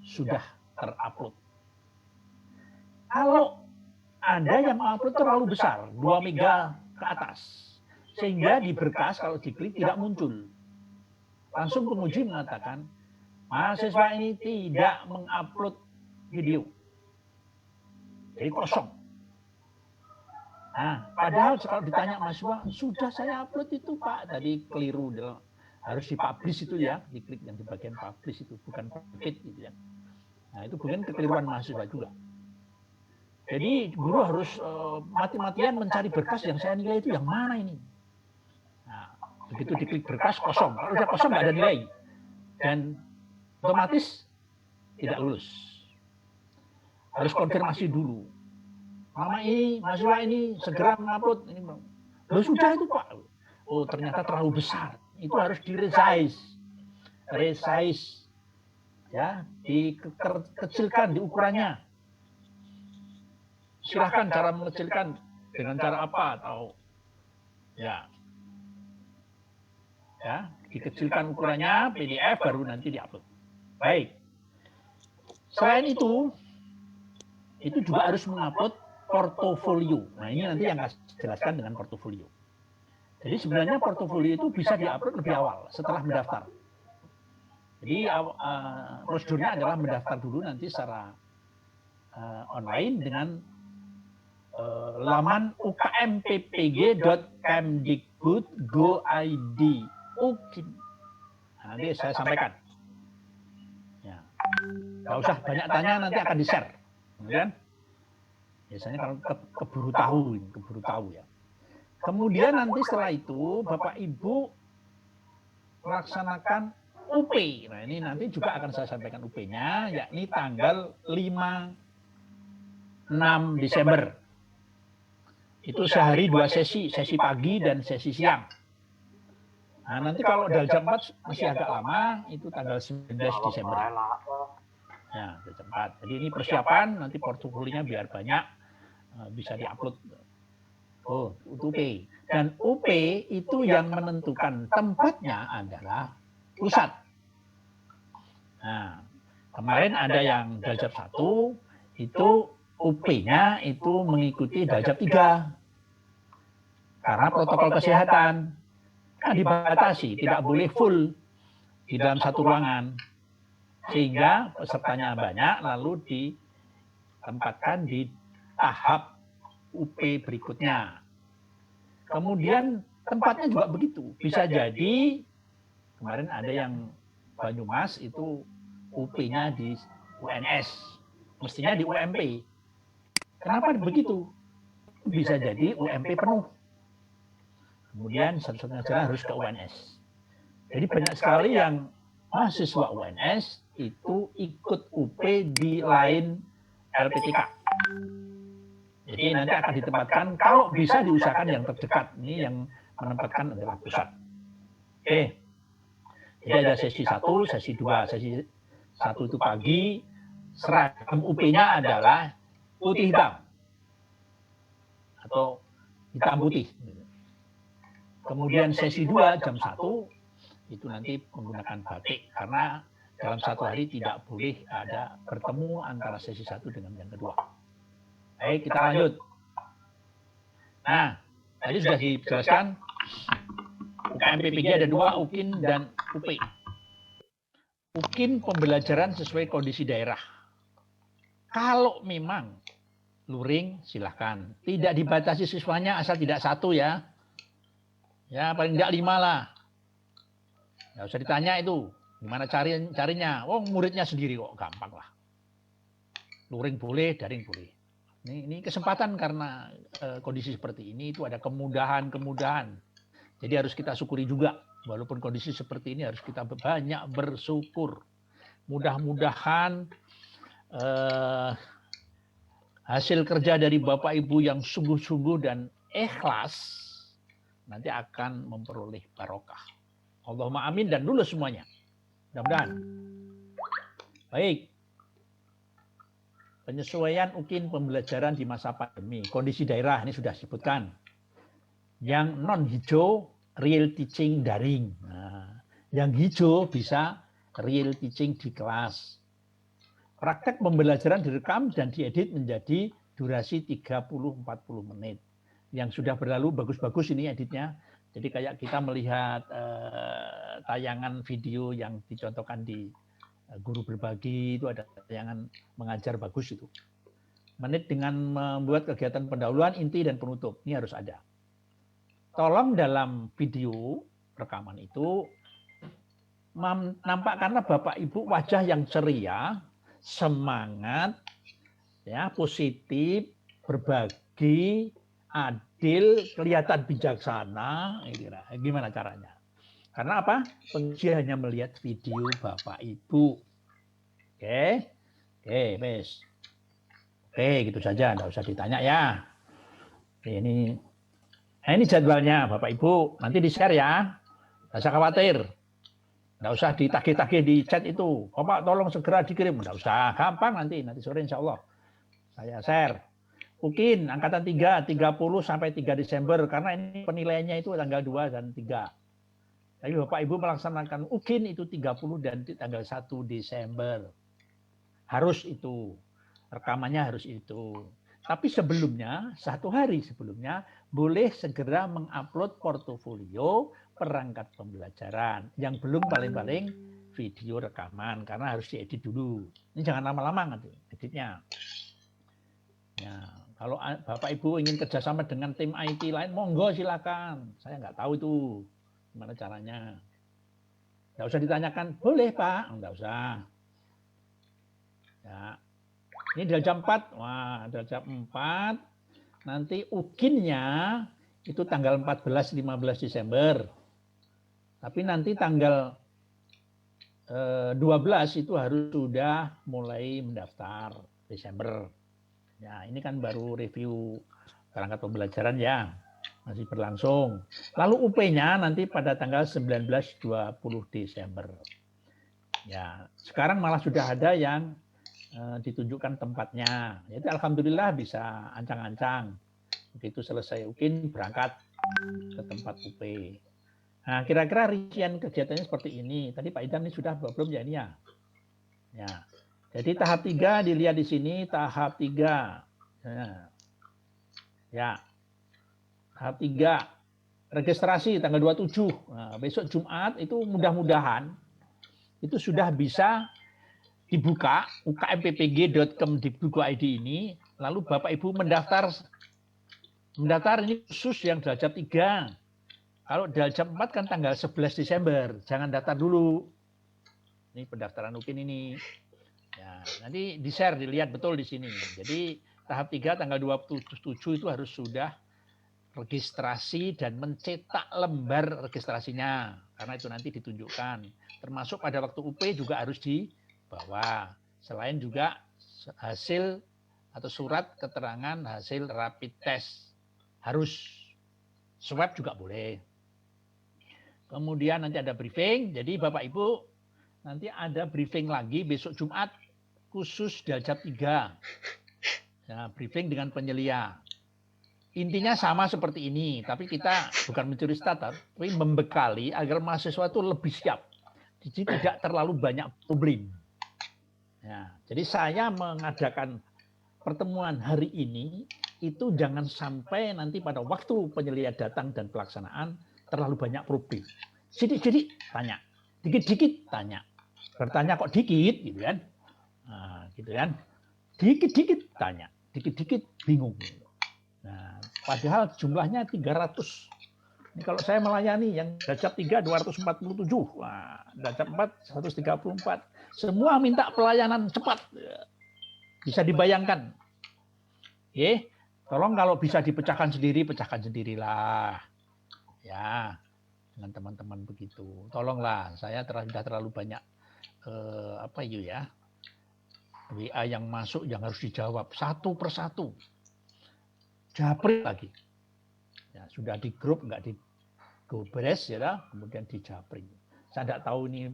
sudah terupload. Kalau ada yang upload terlalu besar, 2 mega ke atas, sehingga di berkas kalau diklik tidak muncul. Langsung penguji mengatakan, mahasiswa ini tidak mengupload video. Jadi kosong. Nah, padahal kalau ditanya mahasiswa, sudah saya upload itu Pak, tadi keliru. Harus dipublish itu ya, diklik yang di bagian publish itu, bukan private gitu ya. Nah, itu bukan kekeliruan mahasiswa juga. Jadi guru harus mati-matian mencari berkas yang saya nilai itu yang mana ini. Nah, begitu diklik berkas kosong, kalau sudah kosong nggak ada nilai dan otomatis tidak lulus. Harus konfirmasi dulu. Nama ini, mahasiswa ini segera mengupload ini. Loh sudah itu Pak. Oh ternyata terlalu besar. Itu harus di-resize. Resize. Ya, dikecilkan di ukurannya. Silahkan cara mengecilkan dengan cara apa atau ya dikecilkan ukurannya PDF baru nanti diupload. Baik. Selain itu juga harus mengupload portofolio. Nah ini nanti yang saya jelaskan dengan portofolio. Jadi sebenarnya portofolio itu bisa diupload lebih awal setelah mendaftar. Jadi prosedurnya adalah mendaftar dulu nanti secara online dengan laman ukmppg.kemdikbud.go.id UKIN. Nanti saya sampaikan. Ya. Nggak usah banyak tanya, nanti akan di-share. Kemudian, biasanya kalau keburu tahu ya. Kemudian nanti setelah itu Bapak Ibu melaksanakan UP. Nah ini nanti juga akan saya sampaikan UP-nya, yakni tanggal 5-6 Desember. Itu sehari 2 sesi pagi dan sesi siang. Nah nanti kalau dari jam 4 masih agak lama, itu tanggal 19 Desember. Ya, jam 4. Jadi ini persiapan, nanti portofolionya biar banyak, bisa diupload. Oh, UP. Dan UP itu yang menentukan tempatnya adalah pusat. Nah, kemarin ada yang Daljab 1, itu UP-nya itu mengikuti Daljab 3. Karena protokol kesehatan kan dibatasi, tidak boleh full di dalam satu ruangan. Sehingga pesertanya banyak, lalu ditempatkan di tahap UP berikutnya. Kemudian tempatnya juga begitu. Bisa jadi kemarin ada yang Banyumas itu UP-nya di UNS. Mestinya di UMP. Kenapa begitu? Bisa jadi UMP penuh. Kemudian satu-satunya jalan harus ke UNS. Jadi banyak sekali yang mahasiswa UNS itu ikut UP di lain LPTK. Jadi nanti akan ditempatkan, kalau bisa diusahakan yang terdekat. Ini yang menempatkan adalah pusat. Oke. Jadi ada sesi 1, sesi 2. Sesi 1 itu pagi, seragam UP-nya adalah putih hitam. Atau hitam putih. Kemudian sesi 2 jam 1, itu nanti menggunakan batik. Karena dalam satu hari tidak boleh ada bertemu antara sesi 1 dengan yang kedua. Baik, kita lanjut. Nah, tadi sudah dijelaskan UKM PPG ada 2, UKIN dan UP. mungkin pembelajaran sesuai kondisi daerah. Kalau memang luring, silahkan. Tidak dibatasi siswanya asal tidak 1 ya. Ya paling tidak 5 lah. Nggak usah ditanya itu. Gimana carinya? Oh muridnya sendiri kok, gampang lah. Luring boleh, daring boleh. Ini kesempatan karena kondisi seperti ini itu ada kemudahan-kemudahan. Jadi harus kita syukuri juga. Walaupun kondisi seperti ini harus kita banyak bersyukur. Mudah-mudahan hasil kerja dari Bapak Ibu yang sungguh-sungguh dan ikhlas nanti akan memperoleh barokah. Allahumma amin dan lulus semuanya. Mudah-mudahan. Baik. Penyesuaian UKIN pembelajaran di masa pandemi. Kondisi daerah ini sudah disebutkan. Yang non hijau real teaching daring. Nah, yang hijau bisa real teaching di kelas. Praktek pembelajaran direkam dan diedit menjadi durasi 30-40 menit. Yang sudah berlalu bagus-bagus ini editnya. Jadi kayak kita melihat tayangan video yang dicontohkan di Guru Berbagi, itu ada tayangan mengajar bagus itu. Menit dengan membuat kegiatan pendahuluan, inti, dan penutup. Ini harus ada. Tolong dalam video rekaman itu nampakkanlah Bapak Ibu wajah yang ceria, semangat, ya, positif, berbagi, adil, kelihatan bijaksana. Gimana caranya? Karena apa? Penguji hanya melihat video Bapak Ibu. Oke, Miss. Oke, gitu saja. Nggak usah ditanya ya. Oke, ini jadwalnya Bapak Ibu. Nanti di-share ya. Nggak usah khawatir. Nggak usah ditagih-tagih di chat itu. Bapak tolong segera dikirim. Nggak usah. Gampang nanti sore insya Allah. Saya share. UKIN Angkatan 3, 30 sampai 3 Desember. Karena ini penilaiannya itu tanggal 2 dan 3. Tapi Bapak Ibu melaksanakan UKIN itu 30 dan tanggal 1 Desember. Harus itu. Rekamannya harus itu. Tapi sebelumnya, 1 hari sebelumnya, boleh segera mengupload portofolio perangkat pembelajaran. Yang belum paling-paling video rekaman. Karena harus diedit dulu. Ini jangan lama-lama nanti editnya. Ya, kalau Bapak Ibu ingin kerjasama dengan tim IT lain, monggo silakan. Saya nggak tahu itu. Gimana caranya? Nggak usah ditanyakan, boleh Pak? Nggak usah. Ya. Ini dari jam 4. Wah, dari jam 4. Nanti UKIN-nya itu tanggal 14-15 Desember. Tapi nanti tanggal 12 itu harus sudah mulai mendaftar Desember. Ya, ini kan baru review perangkat pembelajaran ya. Masih berlangsung. Lalu UP-nya nanti pada tanggal 19-20 Desember. Ya, sekarang malah sudah ada yang ditunjukkan tempatnya. Jadi alhamdulillah bisa ancang-ancang. Begitu selesai UKIN berangkat ke tempat UP. Nah, kira-kira rincian kegiatannya seperti ini. Tadi Pak Idam ini sudah belum ya ini ya. Ya. Jadi tahap 3 dilihat di sini, tahap 3. Ya. Tahap 3 registrasi tanggal 27. Nah, besok Jumat itu mudah-mudahan itu sudah bisa dibuka ukmppg.kemdikbud.id ini, lalu Bapak Ibu mendaftar ini khusus yang derajat 3. Kalau derajat 4 kan tanggal 11 Desember, jangan daftar dulu. Ini pendaftaran UKIN ini. Ya, nanti di-share, dilihat betul di sini. Jadi tahap 3 tanggal 27 itu harus sudah registrasi dan mencetak lembar registrasinya. Karena itu nanti ditunjukkan. Termasuk pada waktu UP juga harus dibawa. Selain juga hasil atau surat keterangan hasil rapid test. Harus. Swab juga boleh. Kemudian nanti ada briefing. Jadi Bapak Ibu nanti ada briefing lagi besok Jumat khusus derajat 3. Ya, briefing dengan penyelia. Intinya sama seperti ini, tapi kita bukan mencuri starter, tapi membekali agar mahasiswa itu lebih siap. Jadi tidak terlalu banyak problem. Ya, jadi saya mengadakan pertemuan hari ini itu jangan sampai nanti pada waktu penyelia datang dan pelaksanaan terlalu banyak problem. Sidik-sidik tanya, dikit-dikit tanya. bertanya kok dikit, gitu kan? Nah, gitu kan? Dikit-dikit tanya, dikit-dikit bingung. Nah, padahal jumlahnya 300. Ini kalau saya melayani yang derajat 3 247, wah, derajat 4 134. Semua minta pelayanan cepat. Bisa dibayangkan. Tolong kalau bisa dipecahkan sendiri, pecahkan sendirilah. Ya, dengan teman-teman begitu. Tolonglah, saya sudah terlalu banyak WA yang masuk yang harus dijawab satu persatu. Japri lagi. Ya, sudah di grup nggak digobres ya, kemudian dijapri. Saya tidak tahu ini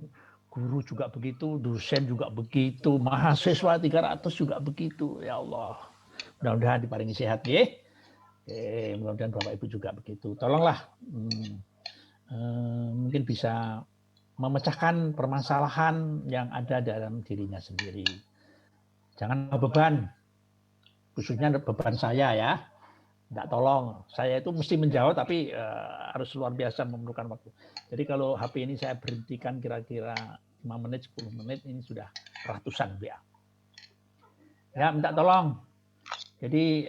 guru juga begitu, dosen juga begitu, mahasiswa 300 juga begitu. Ya Allah, mudah-mudahan diparingi sehat ya. Mudah-mudahan Bapak Ibu juga begitu. Tolonglah, mungkin bisa memecahkan permasalahan yang ada dalam dirinya sendiri. Jangan beban, khususnya beban saya ya. Enggak, tolong, saya itu mesti menjawab tapi harus luar biasa memerlukan waktu. Jadi kalau HP ini saya berhentikan kira-kira 5 menit, 10 menit, ini sudah ratusan WA. Ya, minta tolong. Jadi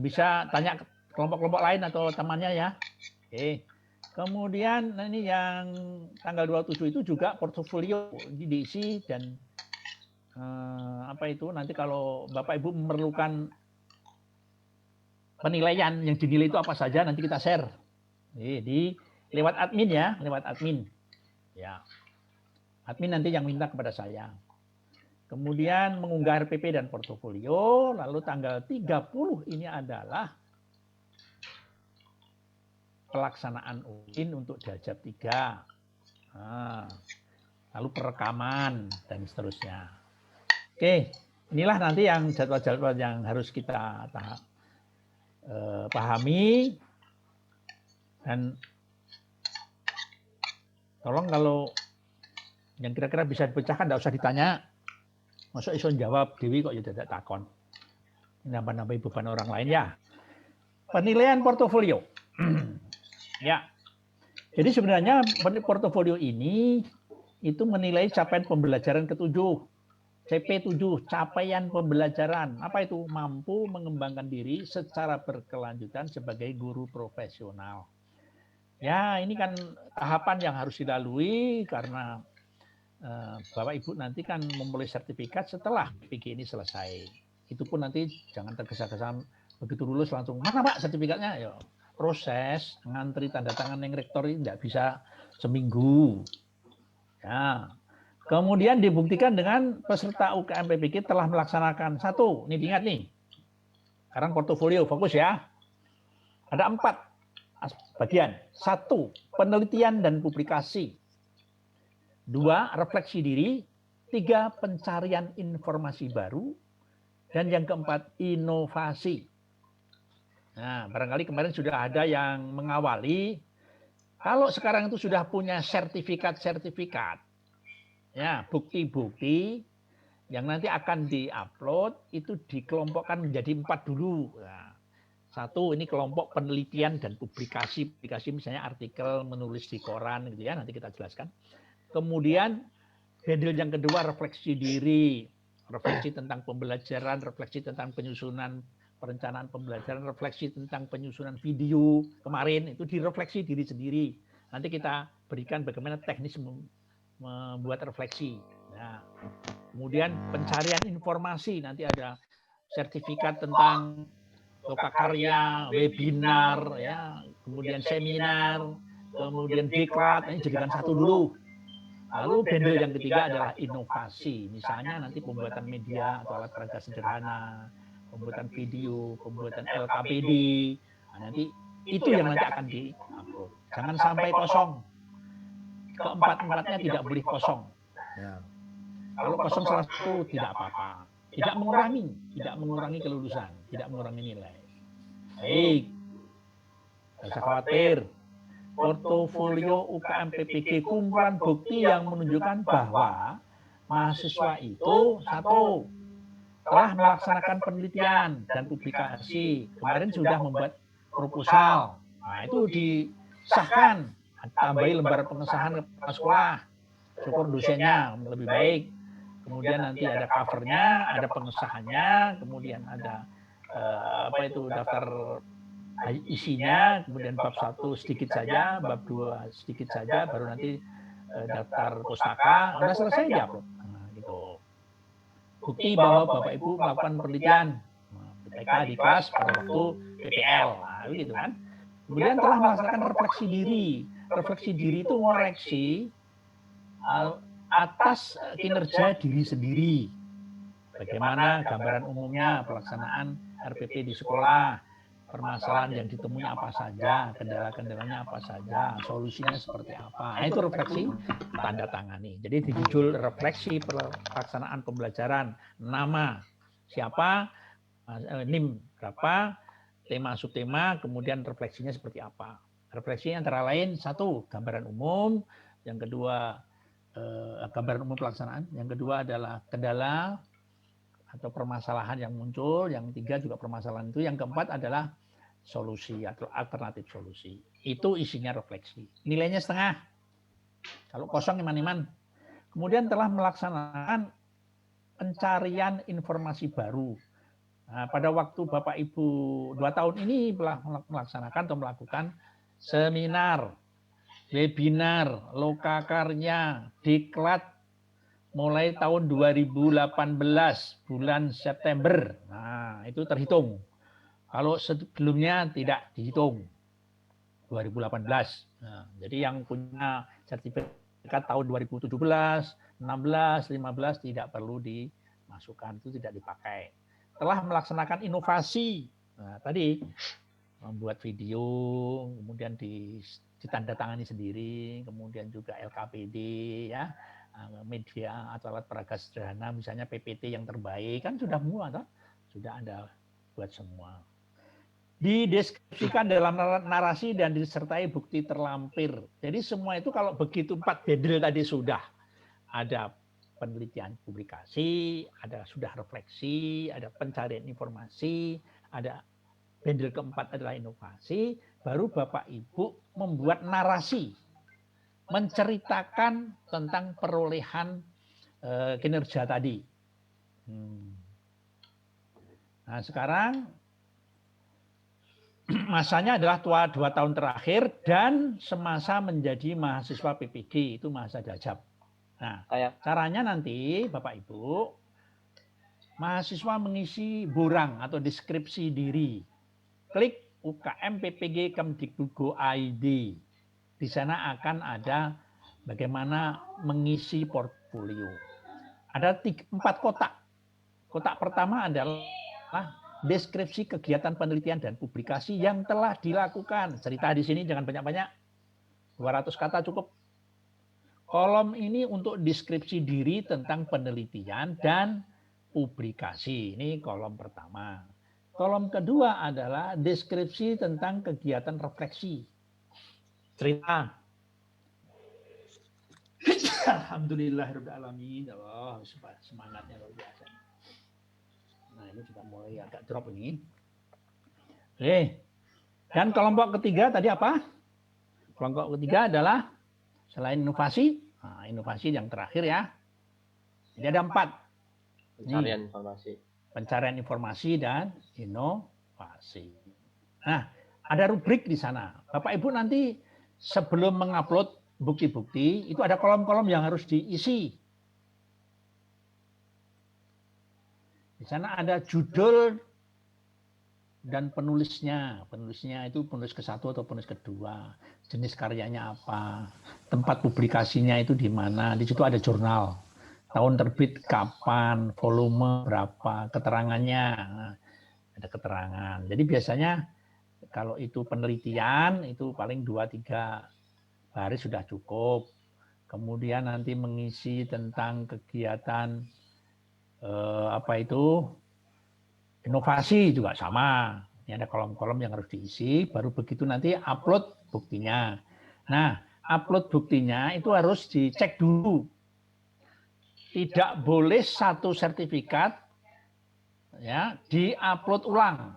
bisa tanya kelompok-kelompok lain atau temannya ya. Oke. Kemudian ini yang tanggal 27 itu juga portofolio diisi dan nanti kalau Bapak Ibu memerlukan penilaian yang dinilai itu apa saja nanti kita share di lewat admin ya, lewat admin. Ya. Admin nanti yang minta kepada saya. Kemudian mengunggah RPP dan portofolio, lalu tanggal 30 ini adalah pelaksanaan UIN untuk derajat 3. Lalu perekaman dan seterusnya. Oke, inilah nanti yang jadwal-jadwal yang harus kita pahami, dan tolong kalau yang kira-kira bisa dipecahkan tidak usah ditanya, masuk iso jawab Dewi kok ya tidak takon, nambah-nambah beban orang lain ya. Penilaian portofolio. Ya, jadi sebenarnya portofolio ini itu menilai capaian pembelajaran ke-7. CP7, capaian pembelajaran. Apa itu? Mampu mengembangkan diri secara berkelanjutan sebagai guru profesional. Ya, ini kan tahapan yang harus dilalui karena Bapak Ibu nanti kan memulai sertifikat setelah PG ini selesai. Itu pun nanti jangan tergesa-gesa begitu lulus langsung, mana Pak sertifikatnya? Ya, proses ngantri tanda tangan yang rektor ini tidak bisa seminggu. Ya. Kemudian dibuktikan dengan peserta UKM PPG telah melaksanakan 1, ini diingat nih. Sekarang portofolio, fokus ya. Ada 4 bagian. 1, penelitian dan publikasi. 2, refleksi diri. 3, pencarian informasi baru. Dan yang keempat, inovasi. Nah, barangkali kemarin sudah ada yang mengawali. Kalau sekarang itu sudah punya sertifikat-sertifikat, ya, bukti-bukti yang nanti akan diupload itu dikelompokkan menjadi 4 dulu. Nah, 1 ini kelompok penelitian dan publikasi, misalnya artikel, menulis di koran gitu ya, nanti kita jelaskan. Kemudian bundle yang kedua refleksi diri, refleksi tentang pembelajaran, refleksi tentang penyusunan perencanaan pembelajaran, refleksi tentang penyusunan video kemarin itu direfleksi diri sendiri. Nanti kita berikan bagaimana teknis membuat refleksi. Nah, kemudian pencarian informasi, nanti ada sertifikat tentang lokakarya, webinar, ya, kemudian seminar, kemudian diklat, ini jadikan 1 dulu. Lalu bundle yang ketiga adalah inovasi, misalnya nanti pembuatan media atau alat peraga sederhana, pembuatan video, pembuatan LKPD, nah, nanti itu yang nanti akan di-upload. Jangan sampai kosong. Keempat-empatnya tidak boleh kosong. Ya. Kalau kosong salah satu tidak apa-apa. Tidak mengurangi kelulusan, tidak mengurangi nilai. Baik, tidak usah khawatir. Portofolio UKM PPG kumpulan bukti yang menunjukkan bahwa mahasiswa itu 1, telah melaksanakan penelitian dan publikasi. Kemarin sudah membuat proposal. Nah, itu disahkan. Tambahi lembar pengesahan kepala sekolah. syukur dosennya lebih baik. Kemudian nanti ada covernya, ada pengesahannya, kemudian ada daftar isinya, kemudian bab 1 sedikit saja, bab 2 sedikit saja, baru nanti daftar pustaka, udah selesai diupload. Nah, gitu. Bukti bahwa Bapak Ibu melakukan penelitian PTK di kelas pada waktu PPL, nah, gitu kan. Kemudian telah melaksanakan refleksi diri. Refleksi diri itu mengoreksi atas kinerja diri sendiri. Bagaimana gambaran umumnya pelaksanaan RPP di sekolah, permasalahan yang ditemui apa saja, kendala-kendalanya apa saja, solusinya seperti apa. Nah, itu refleksi tanda tangani. Jadi di judul refleksi pelaksanaan pembelajaran, nama siapa, NIM berapa, tema subtema, kemudian refleksinya seperti apa. Refleksi antara lain, 1, gambaran umum, yang kedua gambaran umum pelaksanaan, yang kedua adalah kendala atau permasalahan yang muncul, yang 3 juga permasalahan itu, yang keempat adalah solusi atau alternatif solusi. Itu isinya refleksi. Nilainya setengah. Kalau kosong iman-iman. Kemudian telah melaksanakan pencarian informasi baru. Nah, pada waktu Bapak Ibu 2 tahun ini telah melaksanakan atau melakukan seminar, webinar, lokakarya, diklat mulai tahun 2018 bulan September. Nah, itu terhitung. Kalau sebelumnya tidak dihitung 2018. Nah, jadi yang punya sertifikat tahun 2017, 16, 15 tidak perlu dimasukkan, itu tidak dipakai. Telah melaksanakan inovasi. Nah, tadi membuat video, kemudian ditandatangani sendiri, kemudian juga LKPD, ya, media atau alat peraga sederhana, misalnya PPT yang terbaik, kan sudah semua, toh? Sudah Anda buat semua. Dideskripsikan dalam narasi dan disertai bukti terlampir. Jadi semua itu kalau begitu 4 bendel tadi sudah ada penelitian publikasi, ada sudah refleksi, ada pencarian informasi, ada bendel keempat adalah inovasi, baru Bapak Ibu membuat narasi, menceritakan tentang perolehan kinerja tadi. Nah, sekarang masanya adalah 2 tahun terakhir dan semasa menjadi mahasiswa PPG, itu masa jajab. Nah, caranya nanti Bapak Ibu, mahasiswa mengisi borang atau deskripsi diri. Klik UKM PPG Kemdikbud.go.id. Di sana akan ada bagaimana mengisi portfolio. Ada 4 kotak. Kotak pertama adalah deskripsi kegiatan penelitian dan publikasi yang telah dilakukan. Cerita di sini jangan banyak-banyak. 200 kata cukup. Kolom ini untuk deskripsi diri tentang penelitian dan publikasi. Ini kolom pertama. Kolom kedua adalah deskripsi tentang kegiatan refleksi. Cerita. Alhamdulillahirrahmanirrahim. Allah, semangatnya luar biasa. Nah, ini juga mulai agak drop ini. Oke. Dan kelompok ketiga tadi apa? Kelompok ketiga adalah selain inovasi, nah, inovasi yang terakhir ya. Jadi ada 4. Pencarian informasi. Pencarian informasi dan inovasi. Nah, ada rubrik di sana. Bapak Ibu nanti sebelum mengupload bukti-bukti, itu ada kolom-kolom yang harus diisi. Di sana ada judul dan penulisnya. Penulisnya itu penulis ke-1 atau penulis kedua. Jenis karyanya apa. Tempat publikasinya itu di mana. Di situ ada jurnal. Tahun terbit kapan, volume berapa, keterangannya. Nah, ada keterangan. Jadi biasanya kalau itu penelitian itu paling 2-3 baris sudah cukup. Kemudian nanti mengisi tentang kegiatan inovasi juga sama. Ini ada kolom-kolom yang harus diisi, baru begitu nanti upload buktinya. Nah, upload buktinya itu harus dicek dulu. Tidak boleh satu sertifikat ya diupload ulang.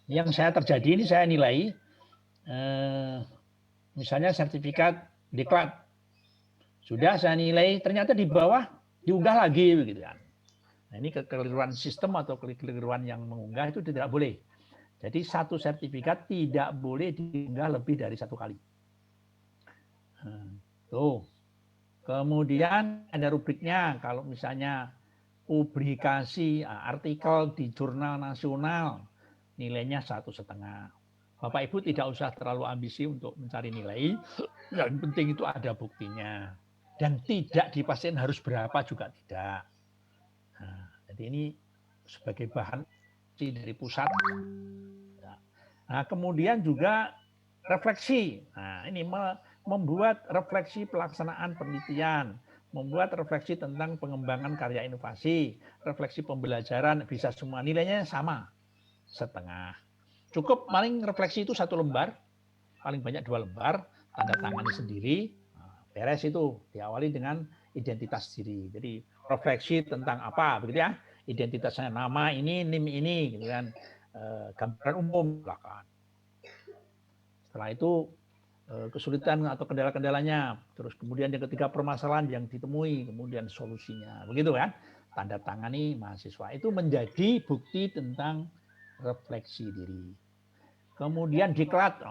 Yang saya terjadi ini saya nilai misalnya sertifikat diklat Sudah saya nilai, ternyata di bawah diunggah lagi begitu kan. Nah, ini kekeliruan sistem atau kekeliruan yang mengunggah itu tidak boleh. Jadi satu sertifikat tidak boleh diunggah lebih dari 1 kali. Tuh. Kemudian ada rubriknya, kalau misalnya publikasi artikel di jurnal nasional, nilainya 1,5. Bapak Ibu tidak usah terlalu ambisi untuk mencari nilai, yang penting itu ada buktinya. Dan tidak dipastikan harus berapa juga tidak. Nah, jadi ini sebagai bahan dari pusat. Nah, kemudian juga refleksi. Nah, ini membuat refleksi pelaksanaan penelitian, membuat refleksi tentang pengembangan karya inovasi, refleksi pembelajaran, bisa semua nilainya sama, 1,5. Cukup paling refleksi itu 1 lembar, paling banyak 2 lembar, tanda tangani sendiri, beres itu, diawali dengan identitas diri. Jadi refleksi tentang apa, begitu ya? Identitasnya nama ini, NIM ini, gitu kan? Gambaran umum, silakan. Setelah itu kesulitan atau kendala-kendalanya, terus kemudian yang ketiga permasalahan yang ditemui, kemudian solusinya, begitu kan? Tanda tangani mahasiswa itu menjadi bukti tentang refleksi diri. Kemudian diklat,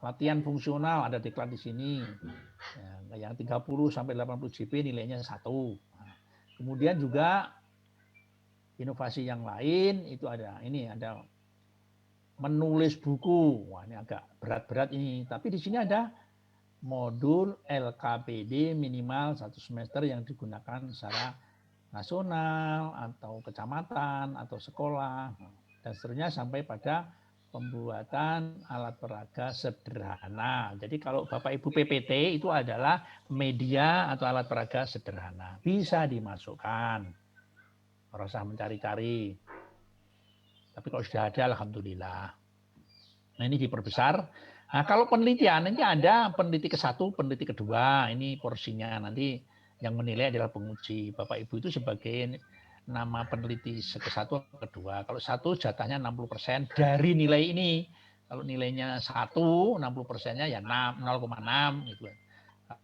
latihan fungsional ada diklat di sini, yang 30 sampai 80 JP nilainya 1. Kemudian juga inovasi yang lain itu ada menulis buku. Wah, ini agak berat-berat ini, tapi di sini ada modul LKPD minimal 1 semester yang digunakan secara nasional atau kecamatan atau sekolah dan seterusnya sampai pada pembuatan alat peraga sederhana. Jadi kalau Bapak Ibu PPT itu adalah media atau alat peraga sederhana. Bisa dimasukkan. Nggak usah mencari-cari. Tapi kalau sudah ada, alhamdulillah. Nah, ini diperbesar. Nah, kalau penelitian, nanti ada peneliti ke-1, peneliti ke-2. Ini porsinya nanti yang menilai adalah penguji. Bapak Ibu itu sebagai nama peneliti ke-1 atau ke-2. Kalau 1 jatahnya 60% dari nilai ini. Kalau nilainya 1, 60%-nya ya 0,6 gitu.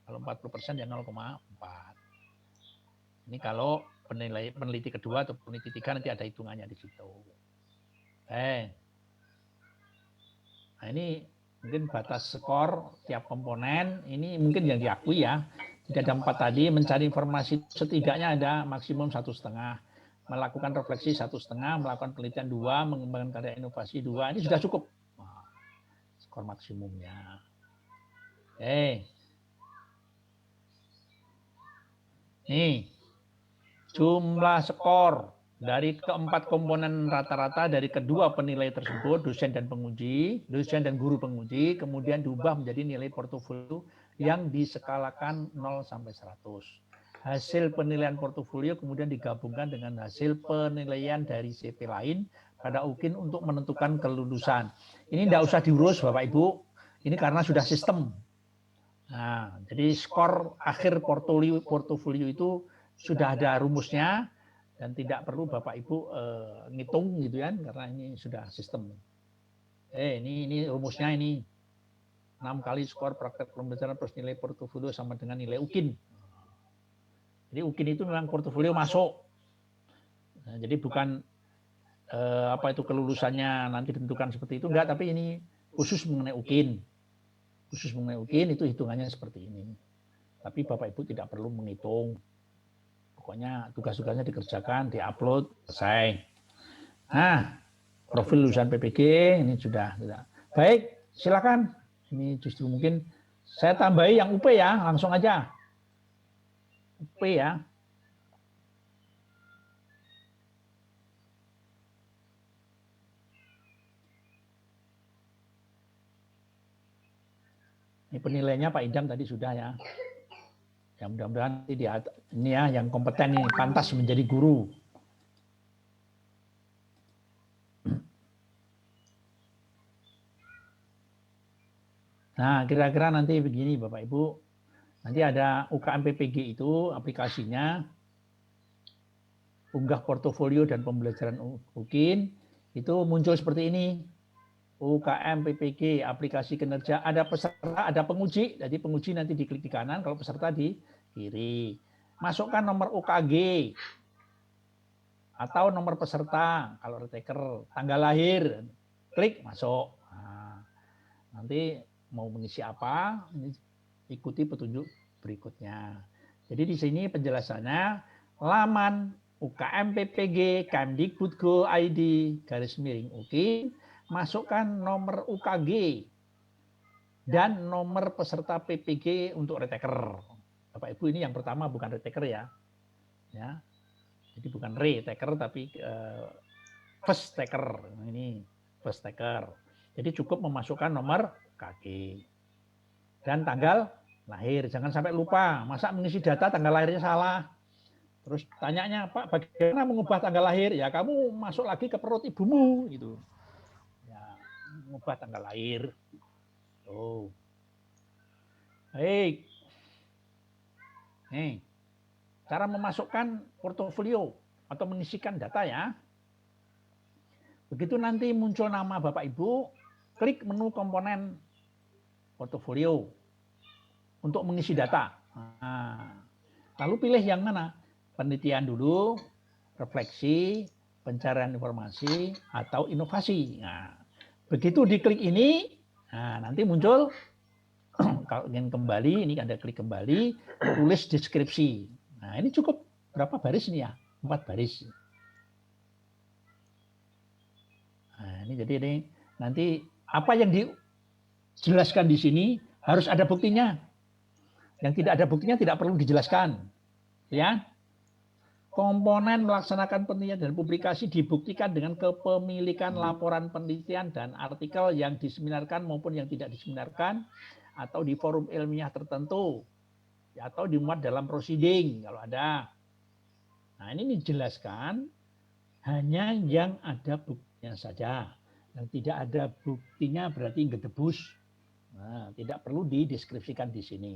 Kalau 40% ya 0,4. Ini kalau peneliti kedua atau peneliti 3 nanti ada hitungannya di situ. Nah, ini mungkin batas skor tiap komponen. Ini mungkin yang diakui ya. Jadi ada 4 tadi, mencari informasi setidaknya ada maksimum 1,5. Melakukan refleksi 1,5, melakukan penelitian 2, mengembangkan karya inovasi 2. Ini sudah cukup. Nah, skor maksimumnya. Nih, jumlah skor dari keempat komponen rata-rata dari kedua penilai tersebut, dosen dan penguji, dosen dan guru penguji, kemudian diubah menjadi nilai portofolio yang diskalakan 0 sampai 100. Hasil penilaian portofolio kemudian digabungkan dengan hasil penilaian dari CP lain pada UKIN untuk menentukan kelulusan. Ini tidak usah diurus Bapak Ibu, ini karena sudah sistem. Nah, jadi skor akhir portofolio itu sudah ada rumusnya dan tidak perlu Bapak Ibu ngitung gitu kan, karena ini sudah sistem. Ini rumusnya ini 6 kali skor praktek pembelajaran plus nilai portofolio sama dengan nilai UKIN. Jadi UKIN itu memang portofolio masuk. Nah, jadi bukan kelulusannya nanti ditentukan seperti itu enggak, tapi ini khusus mengenai UKIN. Khusus mengenai UKIN itu hitungannya seperti ini. Tapi Bapak Ibu tidak perlu menghitung. Pokoknya tugas-tugasnya dikerjakan, diupload, selesai. Nah, profil lulusan PPG ini sudah. Baik, silakan. Ini justru mungkin saya tambahi yang UP ya, langsung aja. UP ya. Ini penilaiannya Pak Idam tadi sudah ya. Ya mudah-mudahan ini ya yang kompeten ini pantas menjadi guru. Nah, kira-kira nanti begini Bapak Ibu. Nanti ada UKM PPG itu aplikasinya unggah portofolio dan pembelajaran UKIN itu muncul seperti ini. UKM PPG aplikasi kinerja, ada peserta, ada penguji. Jadi penguji nanti diklik di kanan, kalau peserta di kiri. Masukkan nomor UKG atau nomor peserta kalau retaker, tanggal lahir, klik masuk. Nah, nanti mau mengisi apa, ikuti petunjuk berikutnya. Jadi di sini penjelasannya laman UKM PPG Kemdikbud.go.id /UK, masukkan nomor UKG dan nomor peserta PPG untuk retaker. Bapak Ibu, ini yang pertama bukan retaker ya. Jadi bukan retaker tapi first taker. Ini first taker. Jadi cukup memasukkan nomor UKG dan tanggal lahir. Jangan sampai lupa. Masa mengisi data tanggal lahirnya salah. Terus tanyanya, Pak, bagaimana mengubah tanggal lahir? Ya kamu masuk lagi ke perut ibumu gitu. Ya, mengubah tanggal lahir. Oh. Baik. Nih, cara memasukkan portofolio atau mengisikan data ya. Begitu nanti muncul nama Bapak Ibu, klik menu komponen portofolio untuk mengisi data. Nah, lalu pilih yang mana? Penelitian dulu, refleksi, pencarian informasi, atau inovasi. Nah, begitu diklik ini, nah, nanti muncul, kalau ingin kembali, ini ada klik kembali, tulis deskripsi. Nah, ini cukup berapa baris ini ya? 4 baris. Nah, ini jadi ini nanti apa yang dijelaskan di sini harus ada buktinya. Yang tidak ada buktinya tidak perlu dijelaskan. Ya. Komponen melaksanakan penelitian dan publikasi dibuktikan dengan kepemilikan laporan penelitian dan artikel yang diseminarkan maupun yang tidak diseminarkan atau di forum ilmiah tertentu atau dimuat dalam proceeding kalau ada. Nah, ini dijelaskan hanya yang ada buktinya saja. Yang tidak ada buktinya berarti ngedebus. Nah, tidak perlu dideskripsikan di sini.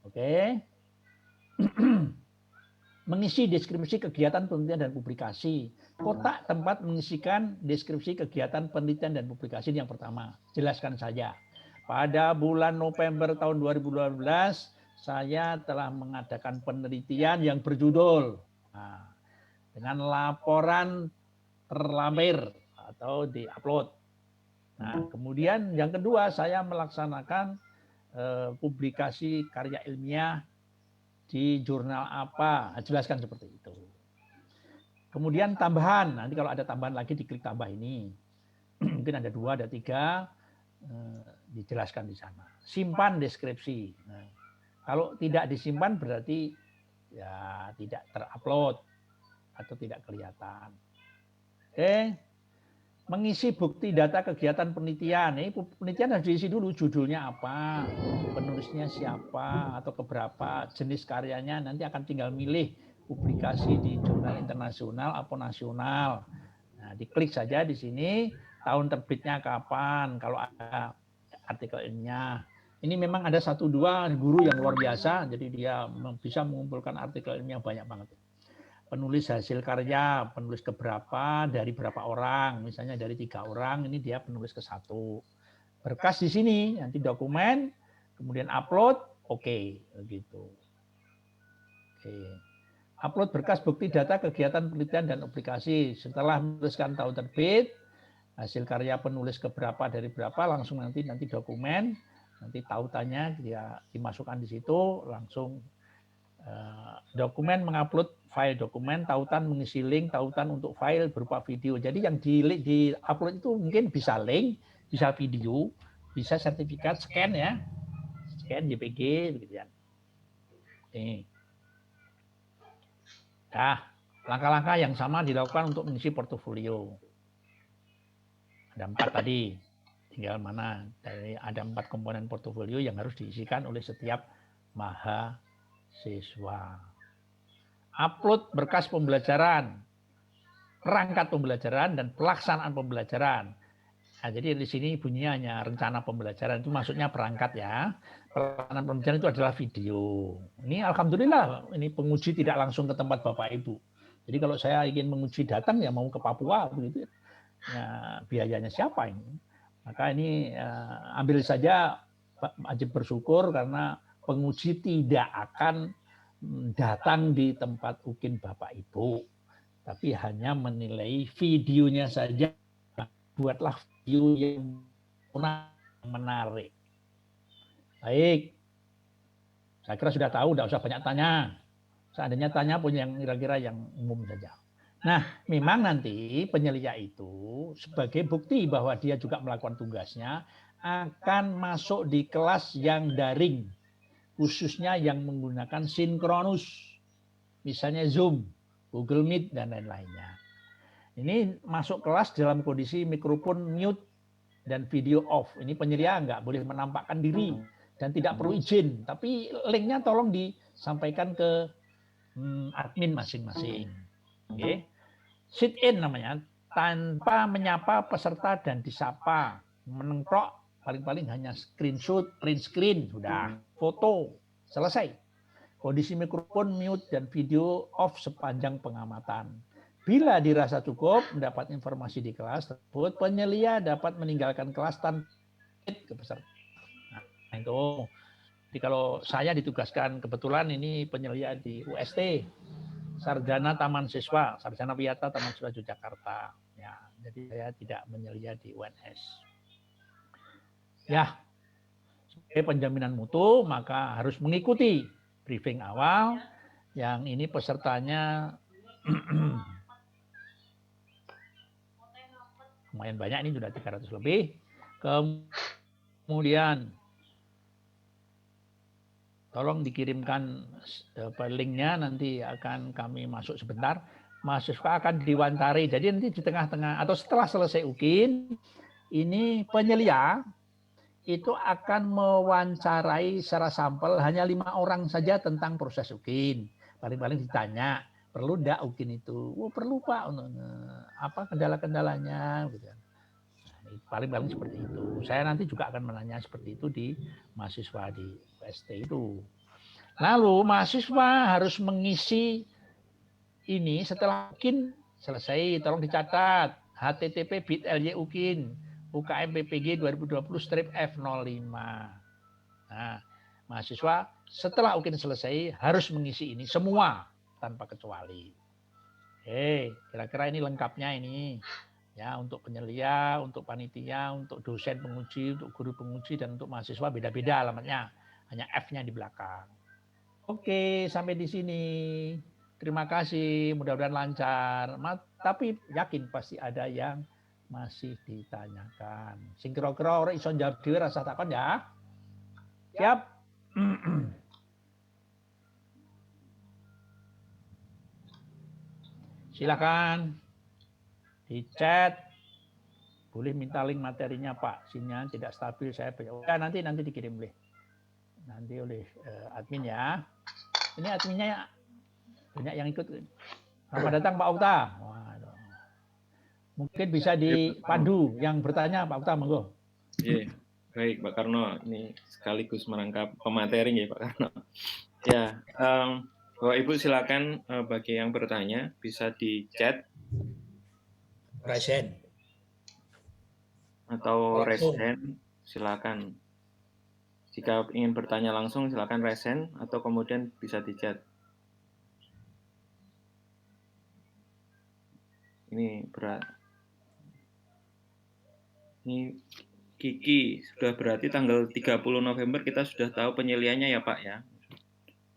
Oke. Mengisi deskripsi kegiatan penelitian dan publikasi. Kotak tempat mengisikan deskripsi kegiatan penelitian dan publikasi yang pertama. Jelaskan saja. Pada bulan November tahun 2012, saya telah mengadakan penelitian yang berjudul dengan laporan terlampir atau di-upload. Nah, kemudian yang kedua, saya melaksanakan publikasi karya ilmiah di jurnal apa, jelaskan seperti itu. Kemudian tambahan, nanti kalau ada tambahan lagi diklik tambah ini. Mungkin ada 2, ada 3, dijelaskan di sana. Simpan deskripsi. Nah, kalau tidak disimpan berarti ya tidak terupload atau tidak kelihatan. Oke. Mengisi bukti data kegiatan penelitian. Ini penelitian harus diisi dulu, judulnya apa, penulisnya siapa, atau keberapa, jenis karyanya, nanti akan tinggal milih publikasi di jurnal internasional atau nasional. Nah, diklik saja di sini, tahun terbitnya kapan, kalau ada artikel ilmiah. Ini memang ada 1-2 guru yang luar biasa, jadi dia bisa mengumpulkan artikel ilmiah banyak banget. Penulis hasil karya, penulis keberapa, dari berapa orang, misalnya dari 3 orang, ini dia penulis ke-1. Berkas di sini, nanti dokumen, kemudian upload, oke, begitu. Oke. Upload berkas bukti data kegiatan penelitian dan publikasi. Setelah menuliskan tahun terbit, hasil karya penulis keberapa dari berapa, langsung nanti dokumen, nanti tautannya dia dimasukkan di situ, langsung dokumen mengupload file dokumen, tautan mengisi link, tautan untuk file berupa video. Jadi yang di upload itu mungkin bisa link, bisa video, bisa sertifikat scan ya, scan JPG begitu ya. Nih. Nah, langkah-langkah yang sama dilakukan untuk mengisi portofolio. Ada 4 tadi, tinggal mana dari ada 4 komponen portofolio yang harus diisikan oleh setiap mahasiswa. Upload berkas pembelajaran, perangkat pembelajaran, dan pelaksanaan pembelajaran. Nah, jadi di sini bunyinya hanya rencana pembelajaran, itu maksudnya perangkat ya. Pelaksanaan pembelajaran itu adalah video. Ini alhamdulillah, ini penguji tidak langsung ke tempat Bapak Ibu. Jadi kalau saya ingin menguji datang ya mau ke Papua begitu ya, biayanya siapa ini? Maka ini ambil saja, wajib bersyukur karena penguji tidak akan datang di tempat UKIN Bapak Ibu, tapi hanya menilai videonya saja. Buatlah video yang menarik. Baik, saya kira sudah tahu, tidak usah banyak tanya. Seandainya tanya pun yang kira-kira yang umum saja. Nah, memang nanti penyelia itu sebagai bukti bahwa dia juga melakukan tugasnya akan masuk di kelas yang daring, khususnya yang menggunakan sinkronus, misalnya Zoom, Google Meet, dan lain-lainnya. Ini masuk kelas dalam kondisi mikrofon mute dan video off. Ini penyelia nggak boleh menampakkan diri dan tidak perlu izin. Tapi linknya tolong disampaikan ke admin masing-masing. Okay. Sit in namanya, tanpa menyapa peserta dan disapa. Menengkrok, paling-paling hanya screenshot, print screen, sudah. Foto, selesai. Kondisi mikrofon mute dan video off sepanjang pengamatan. Bila dirasa cukup mendapat informasi di kelas tersebut, penyelia dapat meninggalkan kelas tanpa ke peserta. Nah, itu. Jadi kalau saya ditugaskan, kebetulan ini penyelia di UST, Sarjana Taman Siswa, Sarjana Wiyata Taman Siswa Yogyakarta. Ya, jadi saya tidak menyelia di UNS. Ya, sebagai penjaminan mutu, maka harus mengikuti briefing awal. Yang ini pesertanya lumayan banyak, ini sudah 300 lebih. Kemudian tolong dikirimkan linknya, nanti akan kami masuk sebentar. Mahasiswa akan diwawancari. Jadi nanti di tengah-tengah atau setelah selesai UKIN, ini penyelia itu akan mewawancarai secara sampel hanya 5 orang saja tentang proses UKIN. Paling-paling ditanya, perlu enggak UKIN itu? Oh, perlu Pak. Apa kendala-kendalanya? Paling-paling seperti itu. Saya nanti juga akan menanya seperti itu di mahasiswa di UST itu. Lalu mahasiswa harus mengisi ini setelah UKIN selesai, tolong dicatat. http://bit.ly UKIN UKM PPG 2020-F05. Nah, mahasiswa setelah UKIN selesai harus mengisi ini semua tanpa kecuali. Oke, kira-kira ini lengkapnya ini. Ya, untuk penyelia, untuk panitia, untuk dosen penguji, untuk guru penguji, dan untuk mahasiswa beda-beda alamatnya. Hanya F-nya di belakang. Oke, sampai di sini. Terima kasih, mudah-mudahan lancar. Tapi yakin pasti ada yang masih ditanyakan. Sing kira-kira ora iso jawab dhewe rasa takon ya. Siap. Silakan di chat. Boleh minta link materinya Pak. Sinyal tidak stabil, saya ya, nanti dikirim oleh admin ya. Ini adminnya banyak yang ikut. Selamat datang Pak Okta. Waduh. Mungkin bisa dipandu yang bertanya Pak Okta, monggo. Iya, baik Pak Karno, ini sekaligus merangkap pemateri ya Pak Karno. Ya, Bapak Ibu silakan bagi yang bertanya bisa di chat Resen atau resen, silakan. Jika ingin bertanya langsung silakan resen atau kemudian bisa di chat. Ini berat. Ini Kiki, sudah berarti tanggal 30 November kita sudah tahu penyeliannya ya Pak ya?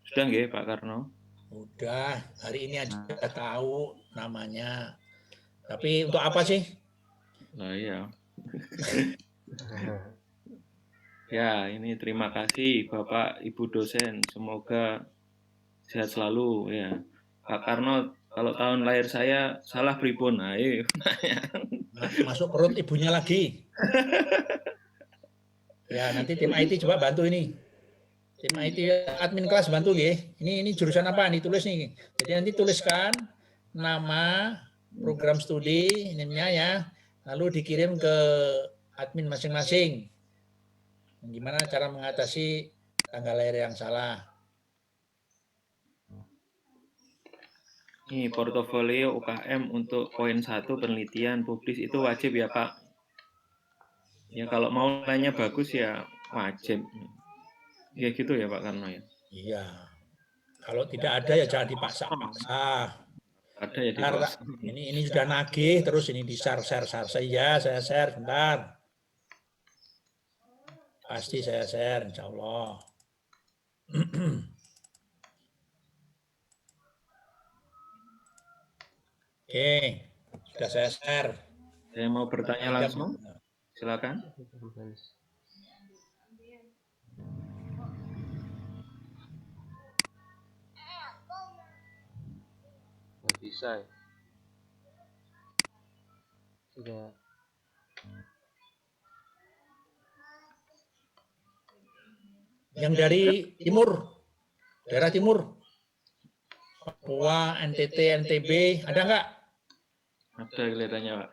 Sudah nggih Pak Karno? Udah, hari ini aja tahu namanya. Tapi untuk apa sih? Nah, iya. Ya, ini terima kasih Bapak Ibu dosen. Semoga sehat selalu ya. Pak Karno, kalau tahun lahir saya salah pripun. Nah, masuk perut ibunya lagi. Ya, nanti tim IT coba bantu ini. Tim IT admin kelas bantu nggih. Ini jurusan apa nih, tulis nih. Jadi nanti tuliskan nama program studi ininya ya. Lalu dikirim ke admin masing-masing. Gimana cara mengatasi tanggal lahir yang salah. Ini portofolio UKM untuk poin 1 penelitian publis itu wajib ya Pak. Ya kalau mau nilainya bagus ya wajib. Ya gitu ya Pak Karno ya. Iya. Kalau tidak ada ya jangan dipaksa-paksa. Ada ya di Bentar, bawah. Kak. Ini sudah nagih, terus ini di share. Iya, saya share, bentar. Pasti saya share, insya Allah. Oke, sudah saya share. Saya mau bertanya langsung, silakan. Nggak bisa ya. Sudah. Yang dari timur, daerah timur, Papua, NTT, NTB, ada nggak? Ada kelihatannya, Pak.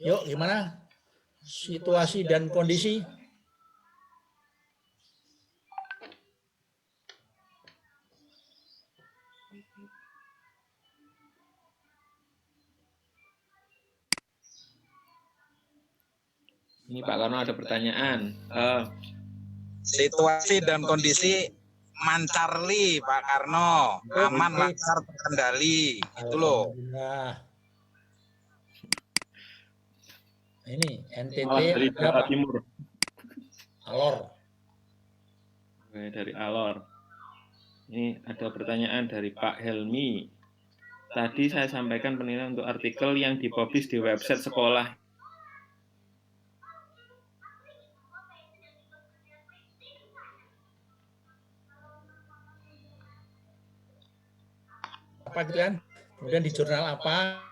Yuk, gimana situasi dan kondisi? Ini Pak Karno ada pertanyaan. Situasi dan kondisi mancarli Pak Karno, aman, lancar, terkendali, itu loh. Alhamdulillah. Ini NTT Dari ada Jawa Pak Timur. Alor. Oke, dari Alor. Ini ada pertanyaan dari Pak Helmi. Tadi saya sampaikan penilaian untuk artikel yang dipublish di website sekolah. Apa gitu kan? Kemudian di jurnal apa?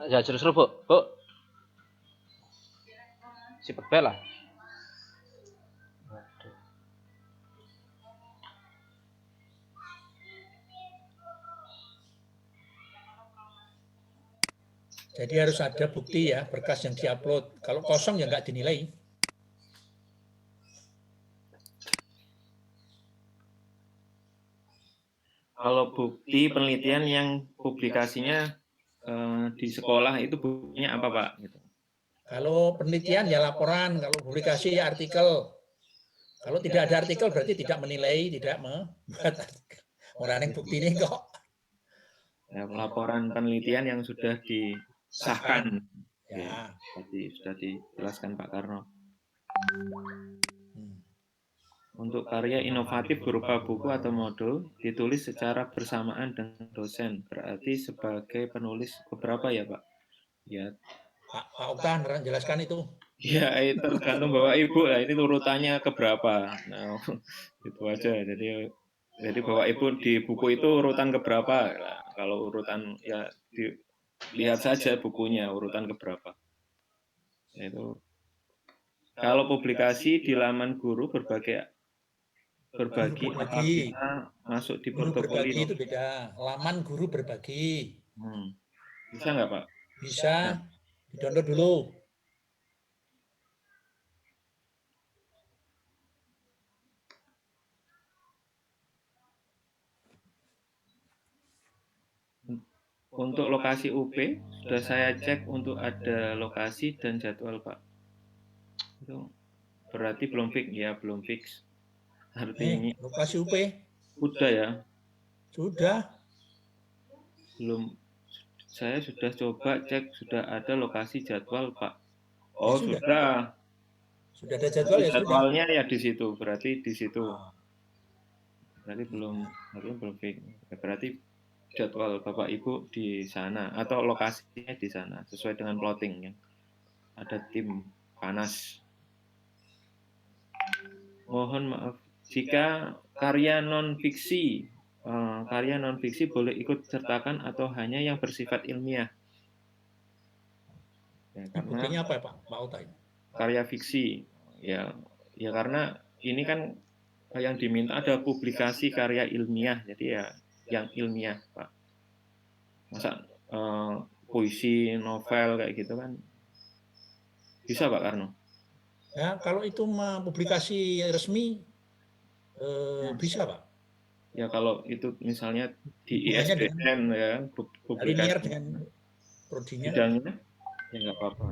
Ya justru Bu. Si Pebel lah. Waduh. Jadi harus ada bukti ya, berkas yang diupload. Kalau kosong ya nggak dinilai. Kalau bukti penelitian yang publikasinya di sekolah itu buktinya apa, Pak? Gitu. Kalau penelitian ya laporan, kalau publikasi ya artikel. Kalau tidak ada artikel berarti tidak menilai, tidak membuat artikel. Orang yang bukti ini kok. Ya, laporan penelitian yang sudah disahkan. Ya. Tadi sudah dijelaskan Pak Karno. Untuk karya inovatif berupa buku atau modul ditulis secara bersamaan dengan dosen, berarti sebagai penulis keberapa ya Pak? Ya. Pak Oktan jelaskan itu. Ya, itu tergantung Bapak Ibu lah. Ini urutannya keberapa. Nah, itu aja. Jadi Bapak Ibu di buku itu urutan keberapa? Nah, kalau urutan ya lihat saja bukunya urutan keberapa. Itu kalau publikasi di laman guru berbagi kita masuk di Guru portofolio. berbagi itu beda. Laman guru berbagi. Bisa nggak Pak? Bisa. Di-download dulu. Untuk lokasi UP, sudah saya cek untuk ada lokasi dan jadwal, Pak. Itu berarti belum fix, ya belum fix. Artinya lokasi UP? Sudah ya? Sudah. Belum. Saya sudah coba cek, sudah ada lokasi jadwal, Pak. Oh, ya, sudah. Sudah ada jadwal ya? Jadwalnya ya di situ, berarti di situ. Berarti belum fix. Berarti jadwal Bapak Ibu di sana atau lokasinya di sana sesuai dengan plotting ya. Ada tim panas. Mohon maaf jika karya non fiksi boleh ikut sertakan atau hanya yang bersifat ilmiah. Ya, karena buktinya apa ya Pak Uta? Karya fiksi ya karena ini kan yang diminta ada publikasi karya ilmiah, jadi ya yang ilmiah Pak. Masa puisi, novel kayak gitu kan bisa Pak Karno? Ya kalau itu publikasi resmi bisa Pak. Ya kalau itu misalnya di ISBN ya publikasi dengan prodinya. bidangnya Ya nggak apa-apa.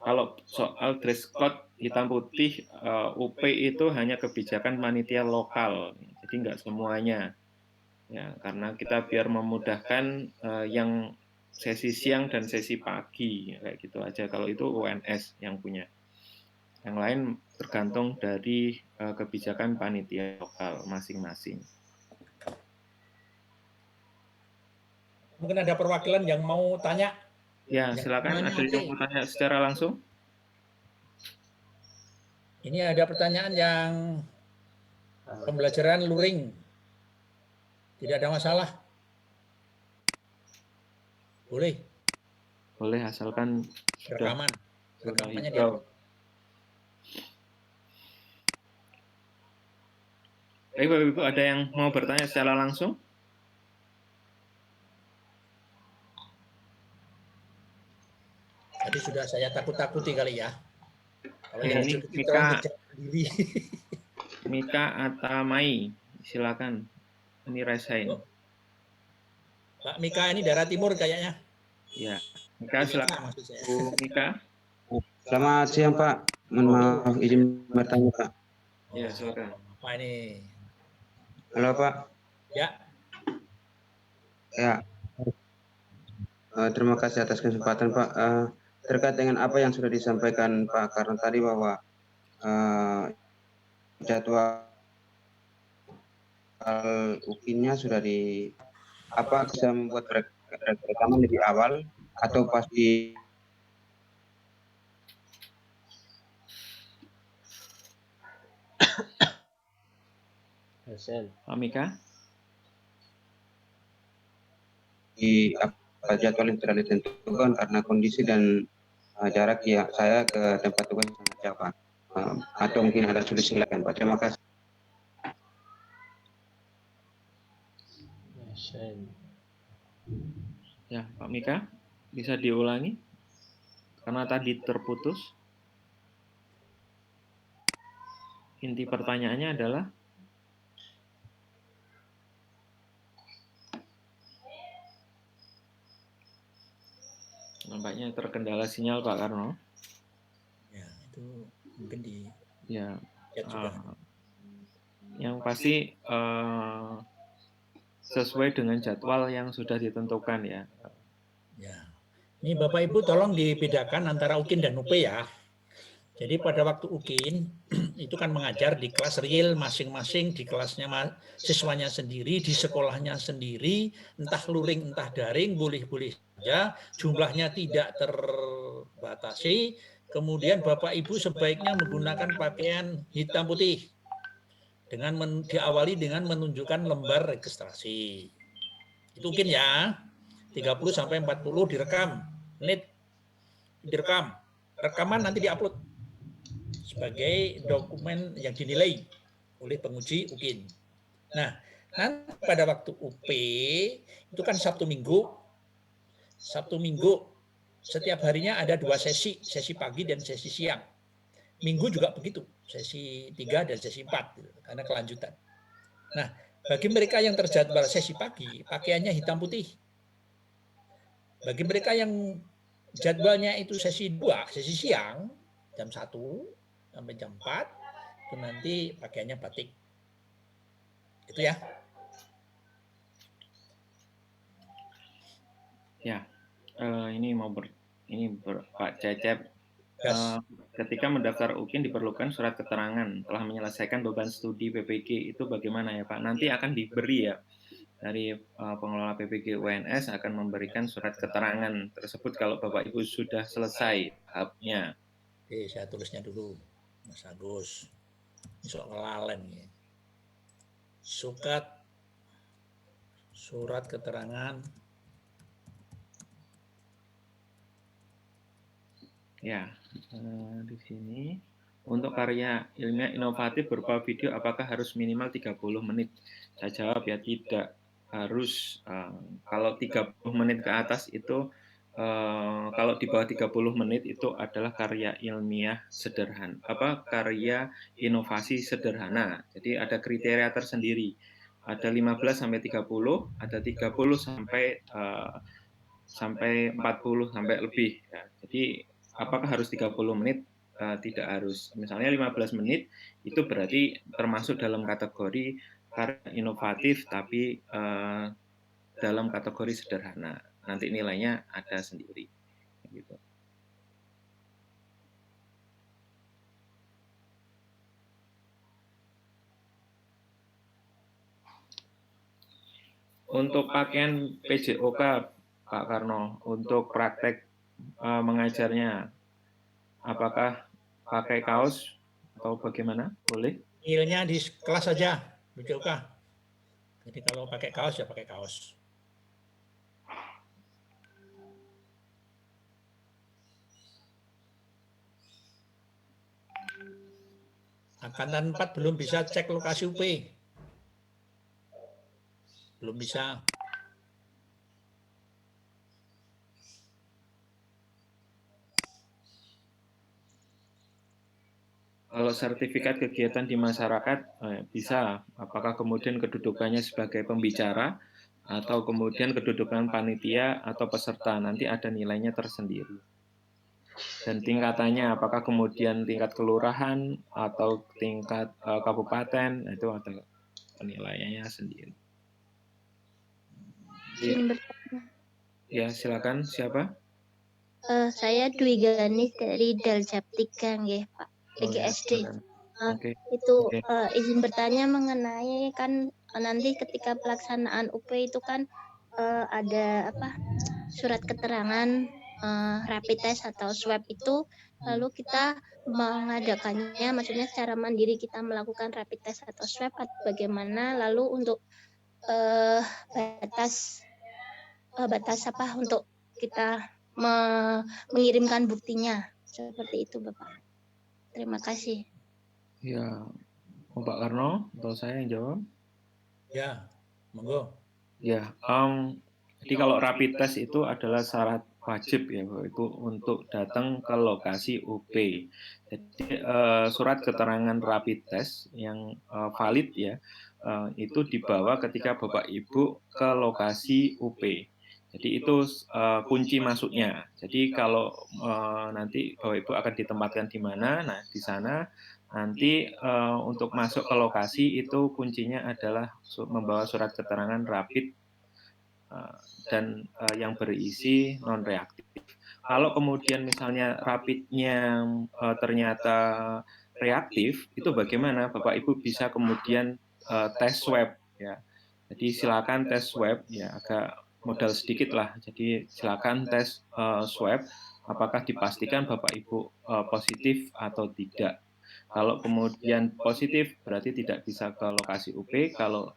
Kalau soal dress code hitam putih, UP itu hanya kebijakan panitia lokal, jadi nggak semuanya. Ya, karena kita biar memudahkan yang sesi siang dan sesi pagi, kayak gitu aja. Kalau itu UNS yang punya. Yang lain tergantung dari kebijakan panitia lokal masing-masing. Mungkin ada perwakilan yang mau tanya. Ya, silakan. Ada yang mau tanya secara langsung? Ini ada pertanyaan yang pembelajaran luring. Tidak ada masalah. Boleh. Boleh, asalkan sudah Rekaman. Rekamannya dia. hijau. Bapak-Ibu, ada yang mau bertanya secara langsung? Tadi sudah saya takut-takuti kali ya. Kalau yang Ini kita sendiri. Mika Atamai, silakan. Ini Resain. Mbak Mika ini daerah timur kayaknya. Ya, Mika silakan. Bu Mika. Selamat siang Pak. Mohon maaf izin bertanya Pak. Ya, silakan. Apa ini? Halo Pak. Ya. Ya. Terima kasih atas kesempatan Pak. Terkait dengan apa yang sudah disampaikan Pak Karno tadi bahwa jadwal UKIN-nya sudah apa bisa membuat rekaman lebih awal atau pas di Pak Mika. di jadwal yang sudah ditentukan karena kondisi dan jarak ya saya ke tempat tugas sangat jauh Pak. Atau mungkin ada solusi lain Pak. Terima kasih. Ya, Pak Mika, bisa diulangi? Karena tadi terputus. Inti pertanyaannya adalah nampaknya terkendala sinyal Pak Karno. Ya, itu mungkin di Ya. juga. Yang pasti sesuai dengan jadwal yang sudah ditentukan ya. Ya. Ini Bapak Ibu tolong dibedakan antara UKIN dan UP ya. Jadi pada waktu UKIN itu kan mengajar di kelas real masing-masing, di kelasnya siswanya sendiri, di sekolahnya sendiri, entah luring entah daring, boleh-boleh saja, jumlahnya tidak terbatasi. Kemudian Bapak Ibu sebaiknya menggunakan pakaian hitam putih dengan diawali dengan menunjukkan lembar registrasi. Itu UKIN ya. 30 sampai 40 direkam. Menit direkam. Rekaman nanti diupload sebagai dokumen yang dinilai oleh penguji UKIN. Nah, nanti pada waktu UP itu kan Sabtu Minggu. Sabtu Minggu setiap harinya ada 2 sesi, sesi pagi dan sesi siang. Minggu juga begitu, sesi 3 dan sesi 4 karena kelanjutan. Nah, bagi mereka yang terjadwal sesi pagi, pakaiannya hitam putih. Bagi mereka yang jadwalnya itu sesi 2, sesi siang, jam 1 sampai jam 4, itu nanti pakaiannya batik. Itu ya. Ya, ini Pak Cecep. Ketika mendaftar UKIN diperlukan surat keterangan telah menyelesaikan beban studi PPG, itu bagaimana ya Pak? Nanti akan diberi ya dari pengelola PPG UNS akan memberikan surat keterangan tersebut kalau Bapak Ibu sudah selesai tahapnya. Oke, saya tulisnya dulu, Mas Agus. Sok kelalen ya. Surat keterangan. Ya, di sini untuk karya ilmiah inovatif berupa video apakah harus minimal 30 menit? Saya jawab ya tidak harus. Kalau 30 menit ke atas itu kalau di bawah 30 menit itu adalah karya ilmiah sederhana, karya inovasi sederhana. Jadi ada kriteria tersendiri. Ada 15 sampai 30, ada 30 sampai 40 sampai lebih. Ya. Jadi apakah harus 30 menit? Tidak harus. Misalnya 15 menit itu berarti termasuk dalam kategori karya inovatif tapi dalam kategori sederhana. Nanti nilainya ada sendiri. Gitu. Untuk pakaian PJOK, Pak Karno, untuk praktek mengajarnya, apakah pakai kaos atau bagaimana? Boleh? Ilnya di kelas saja, BJOK. Jadi kalau pakai kaos ya pakai kaos. Angkatan 4 belum bisa cek lokasi UP. Belum bisa. Kalau sertifikat kegiatan di masyarakat bisa, apakah kemudian kedudukannya sebagai pembicara atau kemudian kedudukan panitia atau peserta, nanti ada nilainya tersendiri. Dan tingkatannya apakah kemudian tingkat kelurahan atau tingkat kabupaten, itu ada penilaiannya sendiri. Ya, silakan. Siapa? Saya Dwi Ganis dari Daljaptika, nggih, Pak. PGSD. Okay. Itu izin bertanya mengenai kan nanti ketika pelaksanaan UP itu kan ada surat keterangan rapid test atau swab itu, lalu kita mengadakannya, maksudnya secara mandiri kita melakukan rapid test atau swab atau bagaimana, lalu untuk batas apa untuk kita mengirimkan buktinya, seperti itu Bapak. Terima kasih. Ya, Pak Karno atau saya yang jawab? Ya, monggo. Ya, jadi kalau rapid test itu adalah syarat wajib ya, itu untuk datang ke lokasi UP. Jadi surat keterangan rapid test yang valid ya, itu dibawa ketika Bapak Ibu ke lokasi UP. Jadi itu kunci masuknya. Jadi kalau nanti Bapak Ibu akan ditempatkan di mana, nah di sana nanti untuk masuk ke lokasi itu kuncinya adalah membawa surat keterangan rapid dan yang berisi non-reaktif. Kalau kemudian misalnya rapidnya ternyata reaktif, itu bagaimana? Bapak Ibu bisa kemudian tes swab ya. Jadi silakan tes swab ya, agak modal sedikit lah. Jadi silakan tes swab apakah dipastikan Bapak Ibu positif atau tidak. Kalau kemudian positif berarti tidak bisa ke lokasi UP, kalau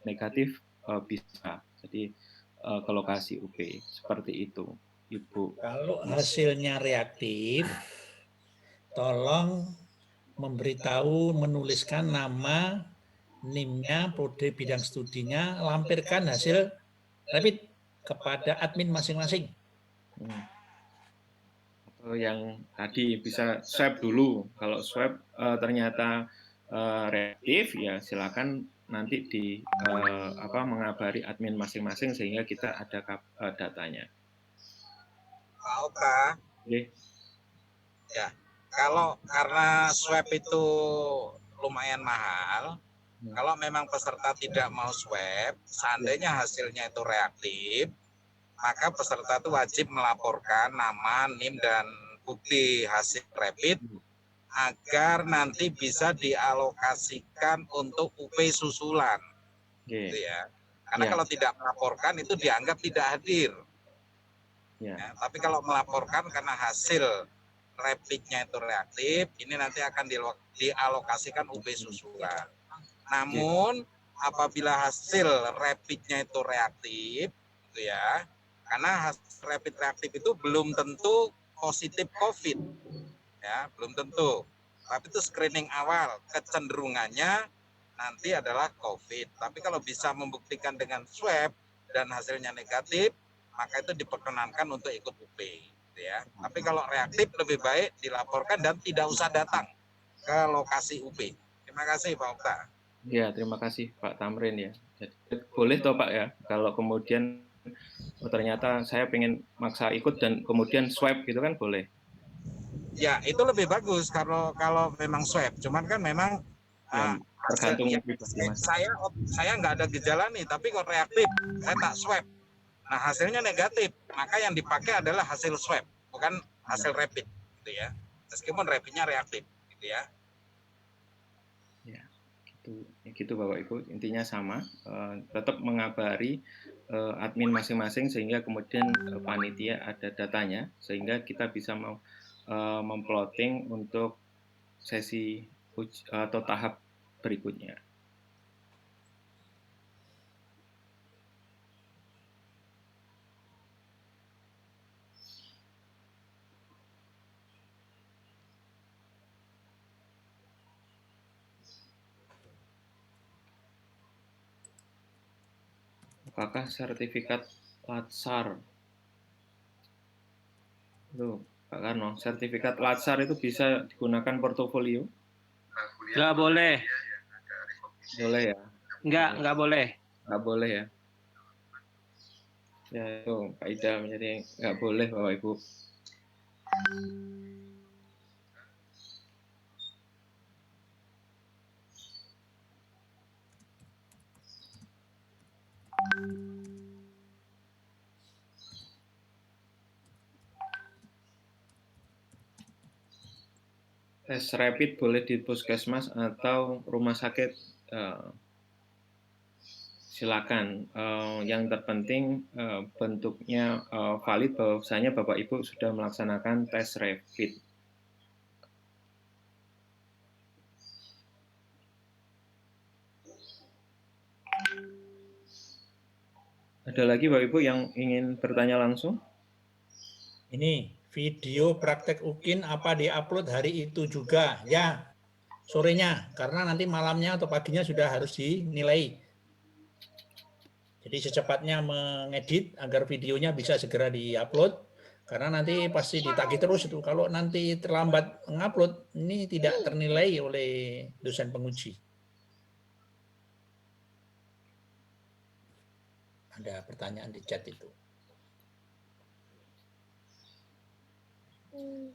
negatif bisa. Jadi ke lokasi UP seperti itu, Ibu. Kalau hasilnya reaktif, tolong memberitahu, menuliskan nama, NIM-nya, prode bidang studinya, lampirkan hasil rapid kepada admin masing-masing. Atau yang tadi bisa swab dulu. Kalau swab ternyata reaktif, ya silakan nanti mengabari admin masing-masing sehingga kita ada datanya. Pak Oka. Okay. Ya, kalau karena swab itu lumayan mahal, kalau memang peserta tidak mau swab, seandainya hasilnya itu reaktif, maka peserta itu wajib melaporkan nama, NIM, dan bukti hasil rapid agar nanti bisa dialokasikan untuk UP susulan. Gitu ya. Karena kalau tidak melaporkan itu dianggap tidak hadir. Ya, tapi kalau melaporkan karena hasil rapidnya itu reaktif, ini nanti akan dialokasikan UP susulan. Namun apabila hasil rapidnya itu reaktif, gitu ya, karena hasil rapid reaktif itu belum tentu positif COVID, ya, belum tentu. Tapi itu screening awal, kecenderungannya nanti adalah COVID. Tapi kalau bisa membuktikan dengan swab dan hasilnya negatif, maka itu diperkenankan untuk ikut UP. Gitu ya. Tapi kalau reaktif lebih baik dilaporkan dan tidak usah datang ke lokasi UP. Terima kasih Pak Okta. Ya, terima kasih Pak Tamrin ya. Jadi, boleh toh Pak ya, kalau kemudian ternyata saya pengen maksa ikut dan kemudian swab gitu kan boleh? Ya, itu lebih bagus kalau memang swab. Cuman kan memang Ya, tergantung ya, pribadi Mas. saya nggak ada gejala nih, tapi kok reaktif, saya tak swab. Nah, hasilnya negatif, maka yang dipakai adalah hasil swab, bukan hasil rapid, gitu ya. Meskipun rapidnya reaktif, gitu ya. Ya, gitu Bapak Ibu. Intinya sama, tetap mengabari admin masing-masing sehingga kemudian panitia ada datanya, sehingga kita bisa memploting untuk sesi atau tahap berikutnya. Apakah sertifikat Latsar? Loh, Pak Karno, sertifikat Latsar itu bisa digunakan portofolio? Nggak boleh. Boleh ya? Nggak boleh. Nggak boleh ya? Ya, itu Pak Ida menjadi nggak boleh Bapak Ibu. Tes rapid boleh di puskesmas atau rumah sakit, silakan. Yang terpenting bentuknya valid, bahwasanya Bapak Ibu sudah melaksanakan tes rapid. Ada lagi Bapak Ibu yang ingin bertanya langsung? Ini video praktek UKIN apa diupload hari itu juga? Ya, sorenya, karena nanti malamnya atau paginya sudah harus dinilai. Jadi secepatnya mengedit agar videonya bisa segera diupload, karena nanti pasti ditagih terus itu. Kalau nanti terlambat mengupload, ini tidak ternilai oleh dosen penguji. Ada pertanyaan di chat itu.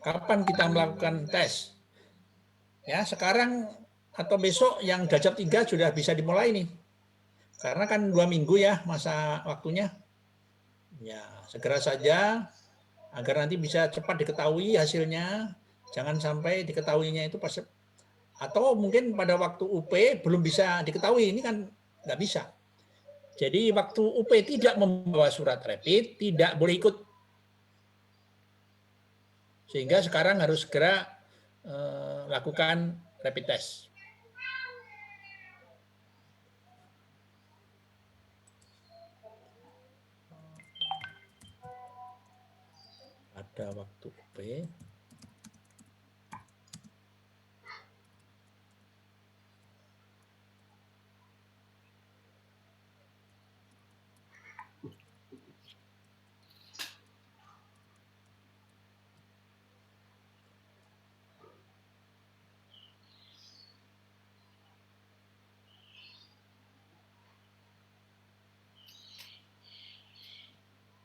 Kapan kita melakukan tes? Ya, sekarang atau besok yang Dajab 3 sudah bisa dimulai nih. Karena kan 2 minggu ya masa waktunya. Ya, segera saja agar nanti bisa cepat diketahui hasilnya. Jangan sampai diketahuinya itu pas, atau mungkin pada waktu UP belum bisa diketahui. Ini kan nggak bisa. Jadi waktu UP tidak membawa surat rapid, tidak boleh ikut. Sehingga sekarang harus segera lakukan rapid test. Pada waktu UP.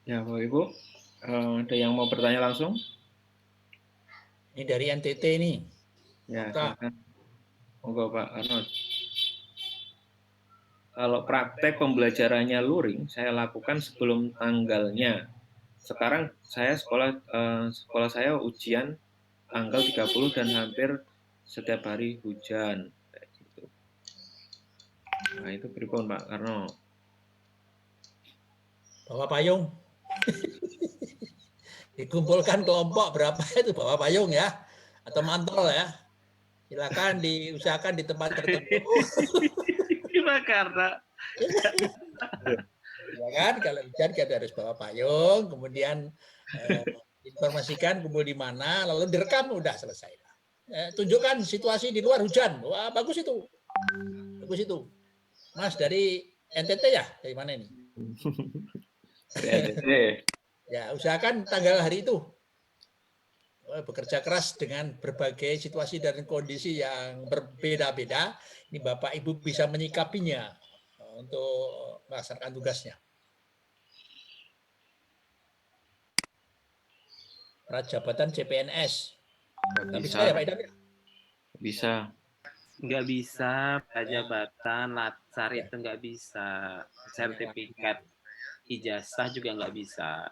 Ya, Bapak Ibu, ada yang mau bertanya langsung? Ini dari NTT nih. Ya, silakan. Monggo Pak Arnold. Kalau praktek pembelajarannya luring, saya lakukan sebelum tanggalnya. Sekarang saya sekolah saya ujian tanggal 30 dan hampir setiap hari hujan. Kayak gitu. Nah, itu pripun Pak Karno? Bawa payung. Dikumpulkan kelompok berapa itu bawa payung ya, atau mantel ya. Silakan diusahakan di tempat tertentu. Karena Ya kan, kalau hujan kita harus bawa payung, kemudian informasikan kumpul di mana, lalu direkam, udah selesai. Tunjukkan situasi di luar hujan. Wah, bagus itu. Bagus itu. Mas dari NTT ya? Dari mana ini? PNBP. Ya, usahakan tanggal hari itu bekerja keras dengan berbagai situasi dan kondisi yang berbeda-beda. Ini Bapak Ibu bisa menyikapinya untuk melaksanakan tugasnya. Prajabatan CPNS. Nggak bisa ya Pak Idam? Bisa. Nggak bisa, prajabatan, latsar itu nggak bisa. Sertifikat ijazah juga nggak bisa.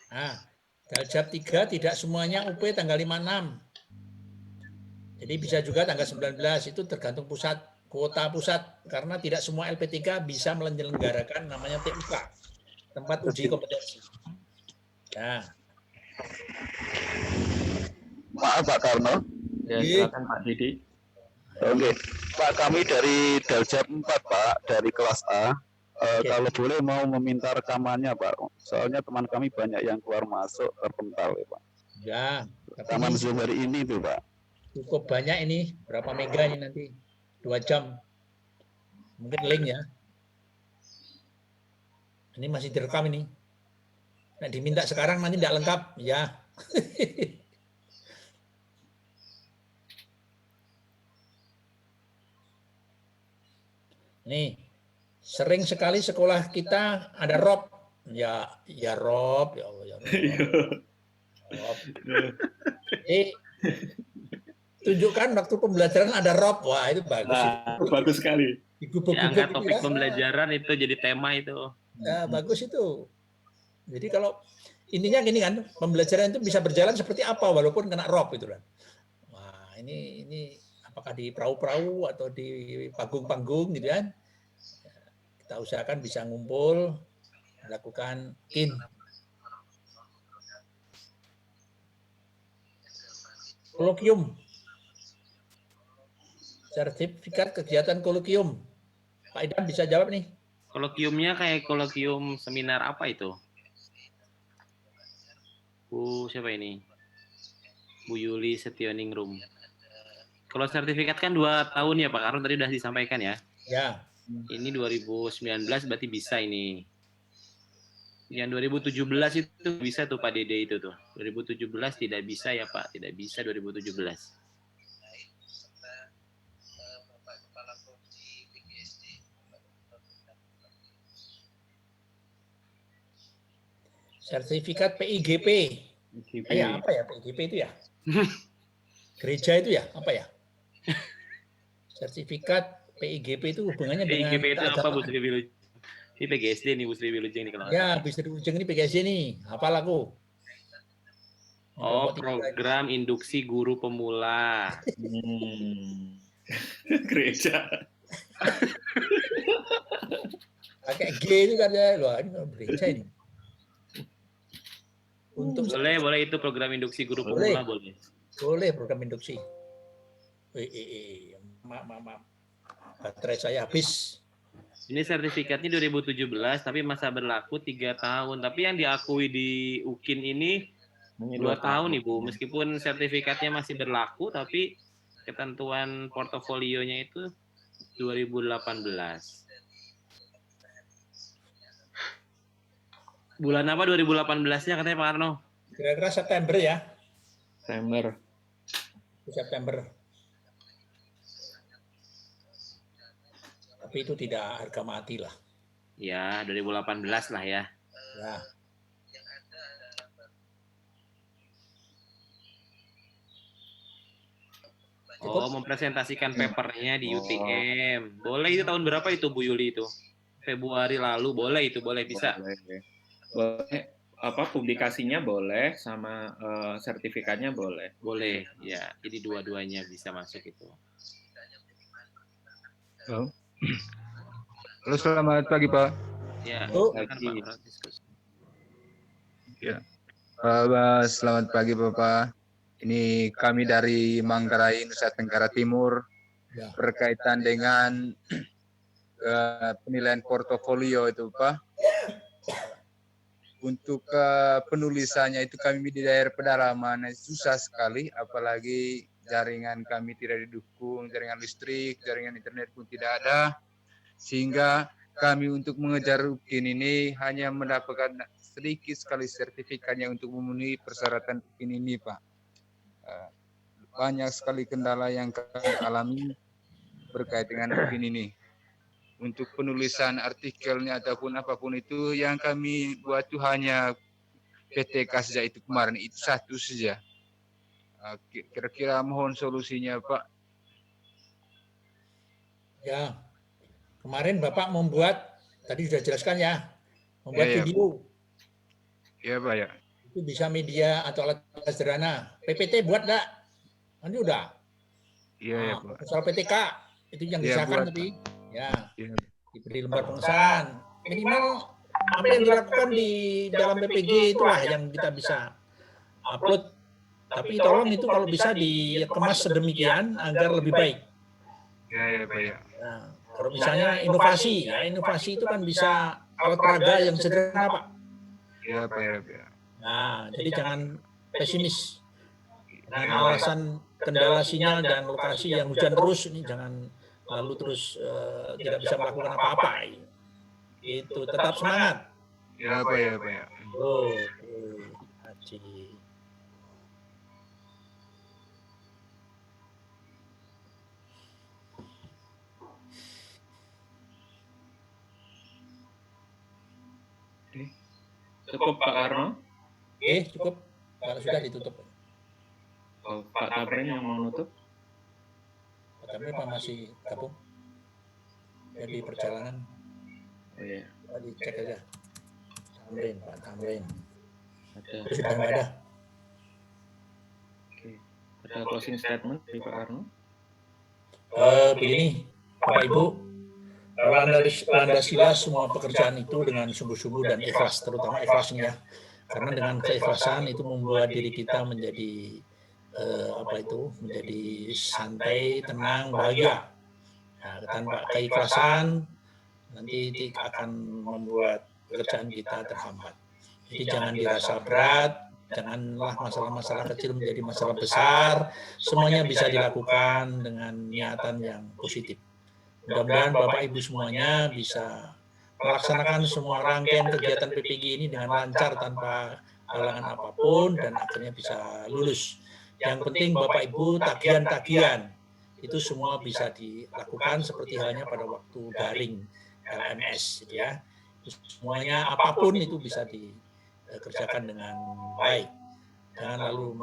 Nah, Daljab 3 tidak semuanya UP tanggal 56. Jadi bisa juga tanggal 19, itu tergantung pusat, kuota pusat. Karena tidak semua LP3 bisa menyelenggarakan namanya TUK, tempat uji kompetensi. Nah. Maaf Pak Karno. Ya, silakan Pak Didi. Oke, Pak, kami dari Daljab 4 Pak, dari kelas A. Kalau boleh mau meminta rekamannya Pak, soalnya teman kami banyak yang keluar masuk terpental ya Pak. Ya, rekaman Zoom hari ini tuh Pak. Cukup banyak ini, berapa mega ini nanti? 2 jam. Mungkin link ya. Ini masih direkam ini. Nah, diminta sekarang nanti tidak lengkap, ya. Nih, sering sekali sekolah kita ada Rob. Ya Rob, ya Allah, ya Rob. Tunjukkan waktu pembelajaran ada Rob. Wah, itu bagus. Bagus sekali. Angkat topik pembelajaran itu jadi tema itu. Ya, bagus itu. Jadi kalau intinya gini kan, pembelajaran itu bisa berjalan seperti apa walaupun kena Rob itu kan. Wah, ini apakah di perahu-perahu atau di panggung-panggung gitu kan. Kita usahakan bisa ngumpul, melakukan kolokium. Sertifikat kegiatan kolokium. Pak Idam bisa jawab nih. Kolokiumnya kayak kolokium seminar apa itu? Bu siapa ini? Bu Yuli Setioningrum. Kalau sertifikat kan 2 tahun ya Pak Karno, tadi udah disampaikan ya. Ya. Ini 2019 berarti bisa ini. Yang 2017 itu bisa tuh Pak Dede itu tuh. 2017 tidak bisa ya Pak, tidak bisa 2017. Sertifikat PIGP. Ya, apa ya PIGP itu ya? Gereja itu ya? Apa ya? Sertifikat PIGP itu hubungannya dengan PIGP itu apa Bu Sri Wilujeng? Ini PGSD nih Bu Sri Wilujeng nih kalau. Ya, Bu Sri Wilujeng ini PGSD nih. Hafal aku. Oh, program induksi guru pemula. Gereja. Pakai G itu kan ya, loh, ini gereja ini. Untuk boleh itu program induksi guru pemula boleh. Boleh program induksi. Maaf. Baterai saya habis. Ini sertifikatnya 2017 tapi masa berlaku 3 tahun. Tapi yang diakui di UKIN ini 2 tahun Ibu. Meskipun sertifikatnya masih berlaku tapi ketentuan portofolionya itu 2018. Bulan apa 2018-nya katanya Pak Karno? Kira-kira September ya. September. Tapi itu tidak harga mati lah. Ya, 2018 lah ya. Ya. Oh, mempresentasikan papernya di UTM. Boleh itu tahun berapa itu Bu Yuli itu? Februari lalu boleh itu, boleh bisa. Boleh. Apa publikasinya boleh sama sertifikatnya boleh. Boleh, ya. Jadi dua-duanya bisa masuk itu. Halo, selamat pagi Pak. Ya, pagi. Ya. Selamat pagi Bapak. Ini kami dari Manggarai, Nusa Tenggara Timur, berkaitan dengan penilaian portofolio itu Pak. Untuk penulisannya itu kami di daerah pedalaman susah sekali, apalagi jaringan kami tidak didukung, jaringan listrik, jaringan internet pun tidak ada, sehingga kami untuk mengejar UKIN ini hanya mendapatkan sedikit sekali sertifikatnya untuk memenuhi persyaratan UKIN ini, Pak. Banyak sekali kendala yang kami alami berkait dengan UKIN ini. Untuk penulisan artikelnya ataupun apapun itu yang kami buat itu hanya PTK saja itu kemarin, itu satu saja. Kira-kira mohon solusinya, Pak. Ya, kemarin Bapak membuat, tadi sudah jelaskan ya, membuat Ya. video. Ya, Pak, ya. Itu bisa media atau alat sederhana. PPT buat enggak? Nanti udah. Iya, ya, Pak. Soal PTK, itu yang Ya, disahkan buat, tadi. Ya, Ya. diberi lembar pengesahan. Minimal apa yang dilakukan di dalam PPG itulah yang kita bisa upload. Tapi tolong itu kalau bisa dikemas sedemikian agar lebih baik. Ya, Pak, ya. Nah, kalau misalnya inovasi, ya inovasi itu kan bisa alat peraga yang sederhana, Pak. Ya, Pak, ya. Nah, jadi jangan pesimis. Dengan alasan kendala sinyal dan lokasi yang hujan terus, ini jangan lalu terus tidak bisa melakukan apa-apa. Itu tetap semangat. Ya, Pak, ya. Haji. Cukup Pak Karno? Cukup. Kalau sudah ditutup. Oh, Pak Tamrin yang mau nutup? Pak Tamrin Pak masih gabung? Jadi perjalanan. Oh iya. Dicek aja. Pak Tamrin. Ada. Sudah nggak ada. Oke. Ada closing statement dari Pak Karno? Begini, Bapak Ibu, landasilah semua pekerjaan itu dengan sungguh-sungguh dan ikhlas, terutama ikhlasnya. Karena dengan keikhlasan itu membuat diri kita menjadi menjadi santai, tenang, bahagia. Nah, tanpa keikhlasan nanti akan membuat pekerjaan kita terhambat. Jadi jangan dirasa berat, janganlah masalah-masalah kecil menjadi masalah besar. Semuanya bisa dilakukan dengan niatan yang positif. Mudah-mudahan Bapak Ibu semuanya bisa melaksanakan semua rangkaian kegiatan PPG ini dengan lancar tanpa halangan apapun dan akhirnya bisa lulus. Yang penting Bapak Ibu tagihan-tagihan itu semua bisa dilakukan seperti halnya pada waktu daring LMS, gitu ya. Semuanya apapun itu bisa dikerjakan dengan baik. Jangan lalu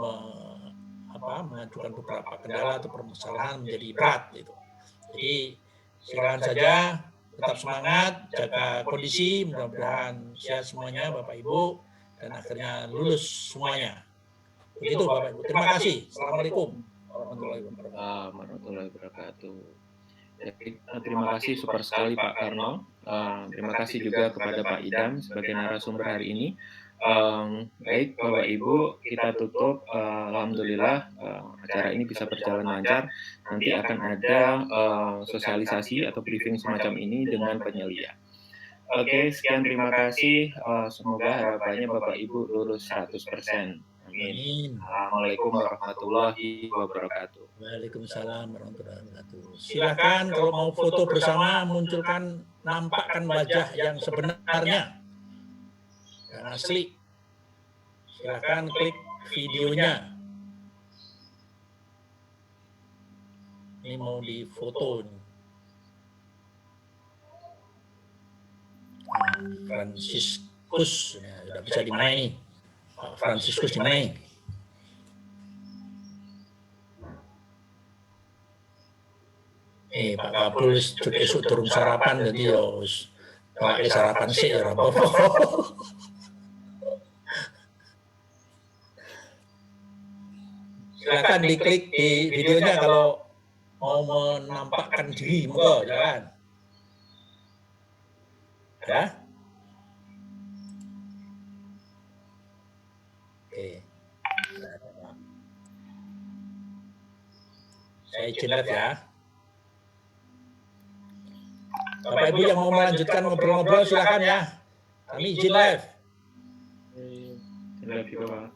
mengajukan beberapa kendala atau permasalahan menjadi berat gitu. Jadi silakan saja, tetap semangat, jaga kondisi, mudah-mudahan sehat semuanya Bapak Ibu dan akhirnya lulus semuanya. Begitu Bapak Ibu. Terima kasih. Assalamualaikum warahmatullahi wabarakatuh. Jadi, terima kasih super sekali Pak Karno. Terima kasih juga kepada Pak Idam sebagai narasumber hari ini. Baik Bapak Ibu, kita tutup. Alhamdulillah acara ini bisa berjalan lancar. Nanti akan ada sosialisasi atau briefing semacam ini dengan penyelia. Oke, sekian terima kasih. Semoga harapannya Bapak Ibu lulus 100%. Amin. Assalamualaikum warahmatullahi wabarakatuh. Waalaikumsalam warahmatullahi wabarakatuh. Silakan kalau mau foto bersama munculkan, nampakkan wajah yang sebenarnya yang asli. Silakan klik videonya. Ini mau difoto. Franciscus ya, sudah bisa dimaini. Franciscus dimaini. Pak Kabul esuk turun sarapan jadi ya wis sarapan sih ya apa-apa. Silakan diklik di videonya kalau mau menampakkan diri, monggo jangan. Ya. Oke. Saya izin live ya. Bapak Ibu yang mau melanjutkan ngobrol-ngobrol silakan ya. Kami izin live. Izin live juga Pak.